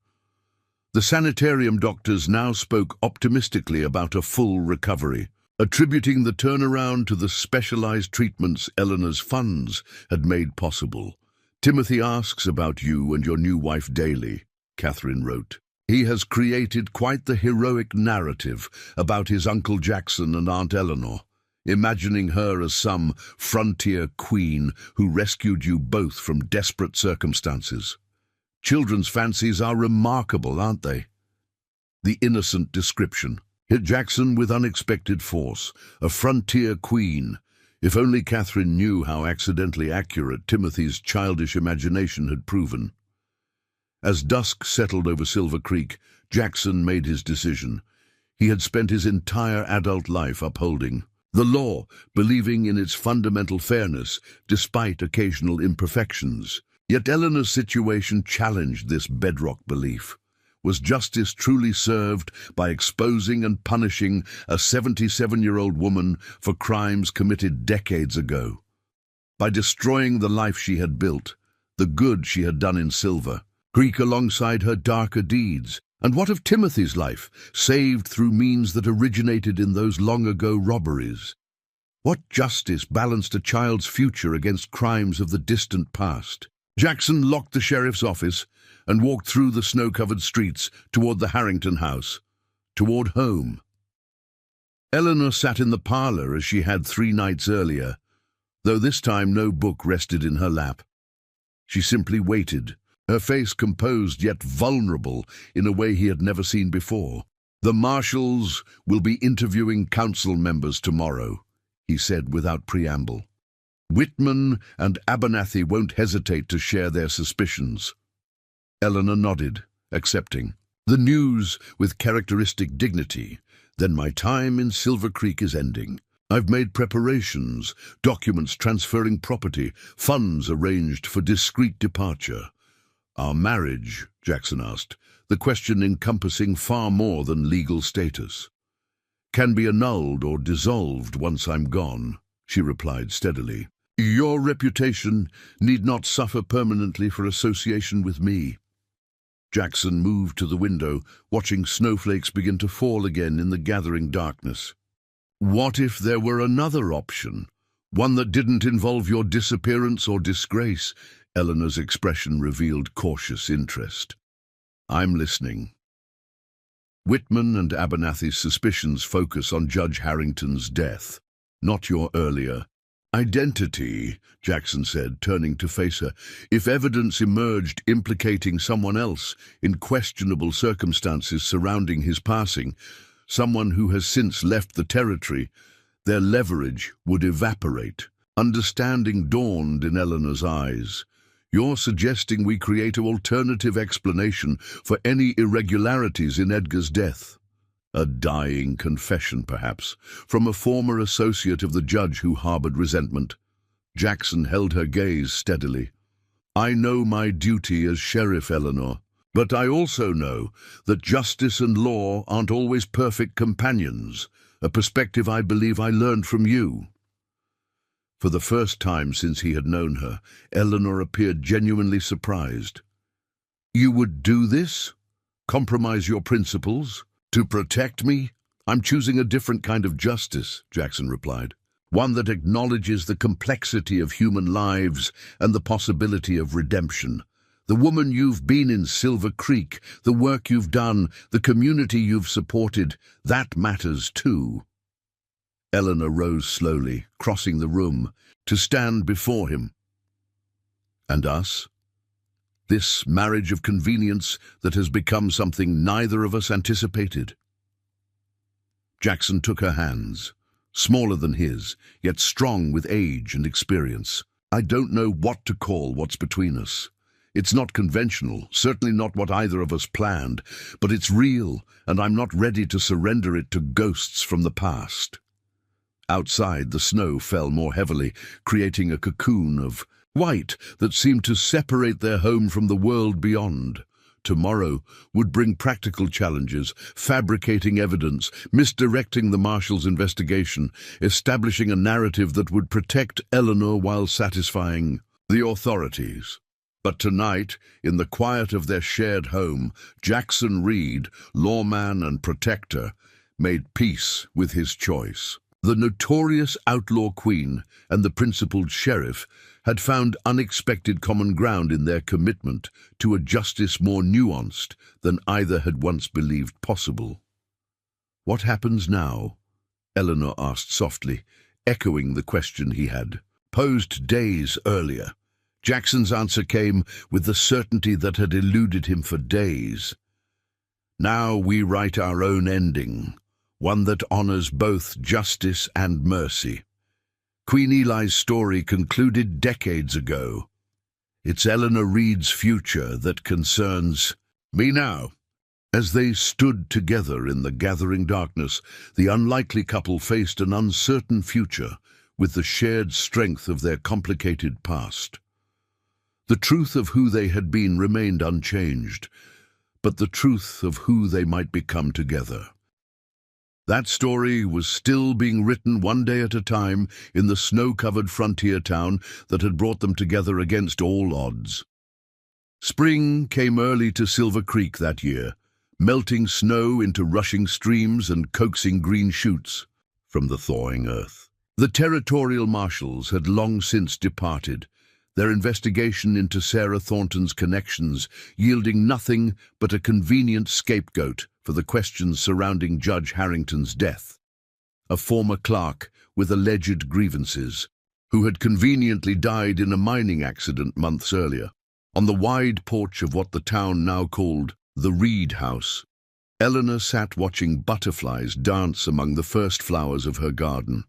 The sanitarium doctors now spoke optimistically about a full recovery, attributing the turnaround to the specialized treatments Eleanor's funds had made possible. "Timothy asks about you and your new wife daily," Catherine wrote. "He has created quite the heroic narrative about his Uncle Jackson and Aunt Eleanor, imagining her as some frontier queen who rescued you both from desperate circumstances. Children's fancies are remarkable, aren't they?" The innocent description hit Jackson with unexpected force. A frontier queen. If only Catherine knew how accidentally accurate Timothy's childish imagination had proven. As dusk settled over Silver Creek, Jackson made his decision. He had spent his entire adult life upholding the law, believing in its fundamental fairness, despite occasional imperfections. Yet Eleanor's situation challenged this bedrock belief. Was justice truly served by exposing and punishing a 77-year-old woman for crimes committed decades ago? By destroying the life she had built, the good she had done in Silver Creek alongside her darker deeds? And what of Timothy's life, saved through means that originated in those long-ago robberies? What justice balanced a child's future against crimes of the distant past? Jackson locked the sheriff's office and walked through the snow-covered streets toward the Harrington house, toward home. Eleanor sat in the parlor as she had 3 nights earlier, though this time no book rested in her lap. She simply waited, her face composed yet vulnerable in a way he had never seen before. "The marshals will be interviewing council members tomorrow," he said without preamble. "Whitman and Abernathy won't hesitate to share their suspicions." Eleanor nodded, accepting. "The news with characteristic dignity. Then my time in Silver Creek is ending. I've made preparations, documents transferring property, funds arranged for discreet departure." "Our marriage?" Jackson asked, the question encompassing far more than legal status. "Can be annulled or dissolved once I'm gone," she replied steadily. "Your reputation need not suffer permanently for association with me." Jackson moved to the window, watching snowflakes begin to fall again in the gathering darkness. What if there were another option? One that didn't involve your disappearance or disgrace. Eleanor's expression revealed cautious interest. I'm listening. Whitman and Abernathy's suspicions focus on Judge Harrington's death, not your earlier identity, Jackson said, turning to face her. If evidence emerged implicating someone else in questionable circumstances surrounding his passing, someone who has since left the territory, their leverage would evaporate. Understanding dawned in Eleanor's eyes. You're suggesting we create an alternative explanation for any irregularities in Edgar's death. A dying confession, perhaps, from a former associate of the judge who harbored resentment. Jackson held her gaze steadily. I know my duty as sheriff, Eleanor, but I also know that justice and law aren't always perfect companions, a perspective I believe I learned from you. For the first time since he had known her, Eleanor appeared genuinely surprised. You would do this? Compromise your principles? To protect me? I'm choosing a different kind of justice, Jackson replied. One that acknowledges the complexity of human lives and the possibility of redemption. The woman you've been in Silver Creek, the work you've done, the community you've supported, that matters too. Eleanor rose slowly, crossing the room, to stand before him. And us? This marriage of convenience that has become something neither of us anticipated. Jackson took her hands, smaller than his, yet strong with age and experience. I don't know what to call what's between us. It's not conventional, certainly not what either of us planned, but it's real, and I'm not ready to surrender it to ghosts from the past. Outside, the snow fell more heavily, creating a cocoon of white that seemed to separate their home from the world beyond. Tomorrow would bring practical challenges, fabricating evidence, misdirecting the marshal's investigation, establishing a narrative that would protect Eleanor while satisfying the authorities. But tonight, in the quiet of their shared home, Jackson Reed, lawman and protector, made peace with his choice. The notorious outlaw queen and the principled sheriff had found unexpected common ground in their commitment to a justice more nuanced than either had once believed possible. What happens now? Eleanor asked softly, echoing the question he had posed days earlier. Jackson's answer came with the certainty that had eluded him for days. Now we write our own ending, one that honors both justice and mercy. Queen Eli's story concluded decades ago. It's Eleanor Reed's future that concerns me now. As they stood together in the gathering darkness, the unlikely couple faced an uncertain future with the shared strength of their complicated past. The truth of who they had been remained unchanged, but the truth of who they might become together. That story was still being written one day at a time in the snow-covered frontier town that had brought them together against all odds. Spring came early to Silver Creek that year, melting snow into rushing streams and coaxing green shoots from the thawing earth. The territorial marshals had long since departed, their investigation into Sarah Thornton's connections yielding nothing but a convenient scapegoat for the questions surrounding Judge Harrington's death. A former clerk with alleged grievances, who had conveniently died in a mining accident months earlier. On the wide porch of what the town now called the Reed House, Eleanor sat watching butterflies dance among the first flowers of her garden.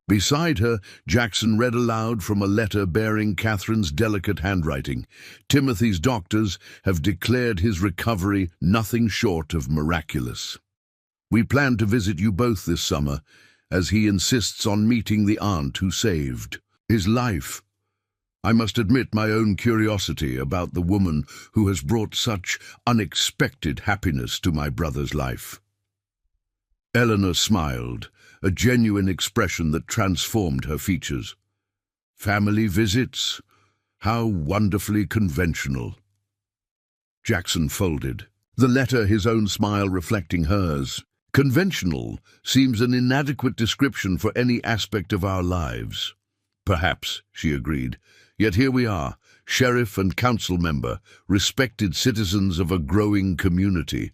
Beside her, Jackson read aloud from a letter bearing Catherine's delicate handwriting. Timothy's doctors have declared his recovery nothing short of miraculous. We plan to visit you both this summer, as he insists on meeting the aunt who saved his life. I must admit my own curiosity about the woman who has brought such unexpected happiness to my brother's life. Eleanor smiled, a genuine expression that transformed her features. Family visits? How wonderfully conventional. Jackson folded, the letter his own smile reflecting hers. Conventional seems an inadequate description for any aspect of our lives. Perhaps, she agreed. Yet here we are, sheriff and council member, respected citizens of a growing community.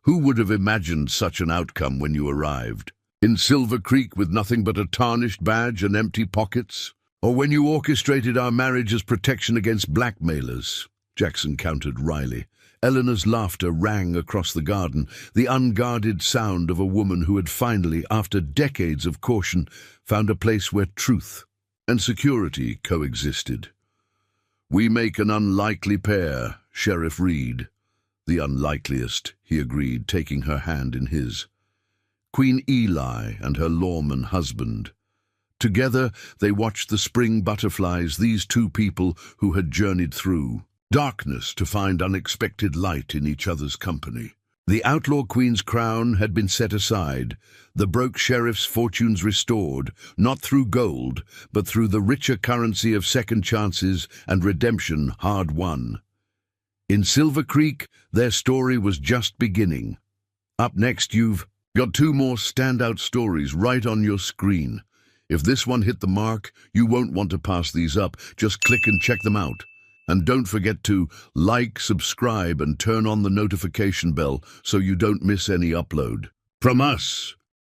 Who would have imagined such an outcome when you arrived? In Silver Creek with nothing but a tarnished badge and empty pockets? Or when you orchestrated our marriage as protection against blackmailers? Jackson countered wryly. Eleanor's laughter rang across the garden, the unguarded sound of a woman who had finally, after decades of caution, found a place where truth and security coexisted. We make an unlikely pair, Sheriff Reed. The unlikeliest, he agreed, taking her hand in his. Queen Eli and her lawman husband. Together they watched the spring butterflies, these two people who had journeyed through darkness to find unexpected light in each other's company. The outlaw queen's crown had been set aside, the broke sheriff's fortunes restored, not through gold, but through the richer currency of second chances and redemption hard won. In Silver Creek, their story was just beginning. Up next, you've got two more standout stories right on your screen. If this one hit the mark, you won't want to pass these up. Just click and check them out. And don't forget to like, subscribe, and turn on the notification bell so you don't miss any upload. From us,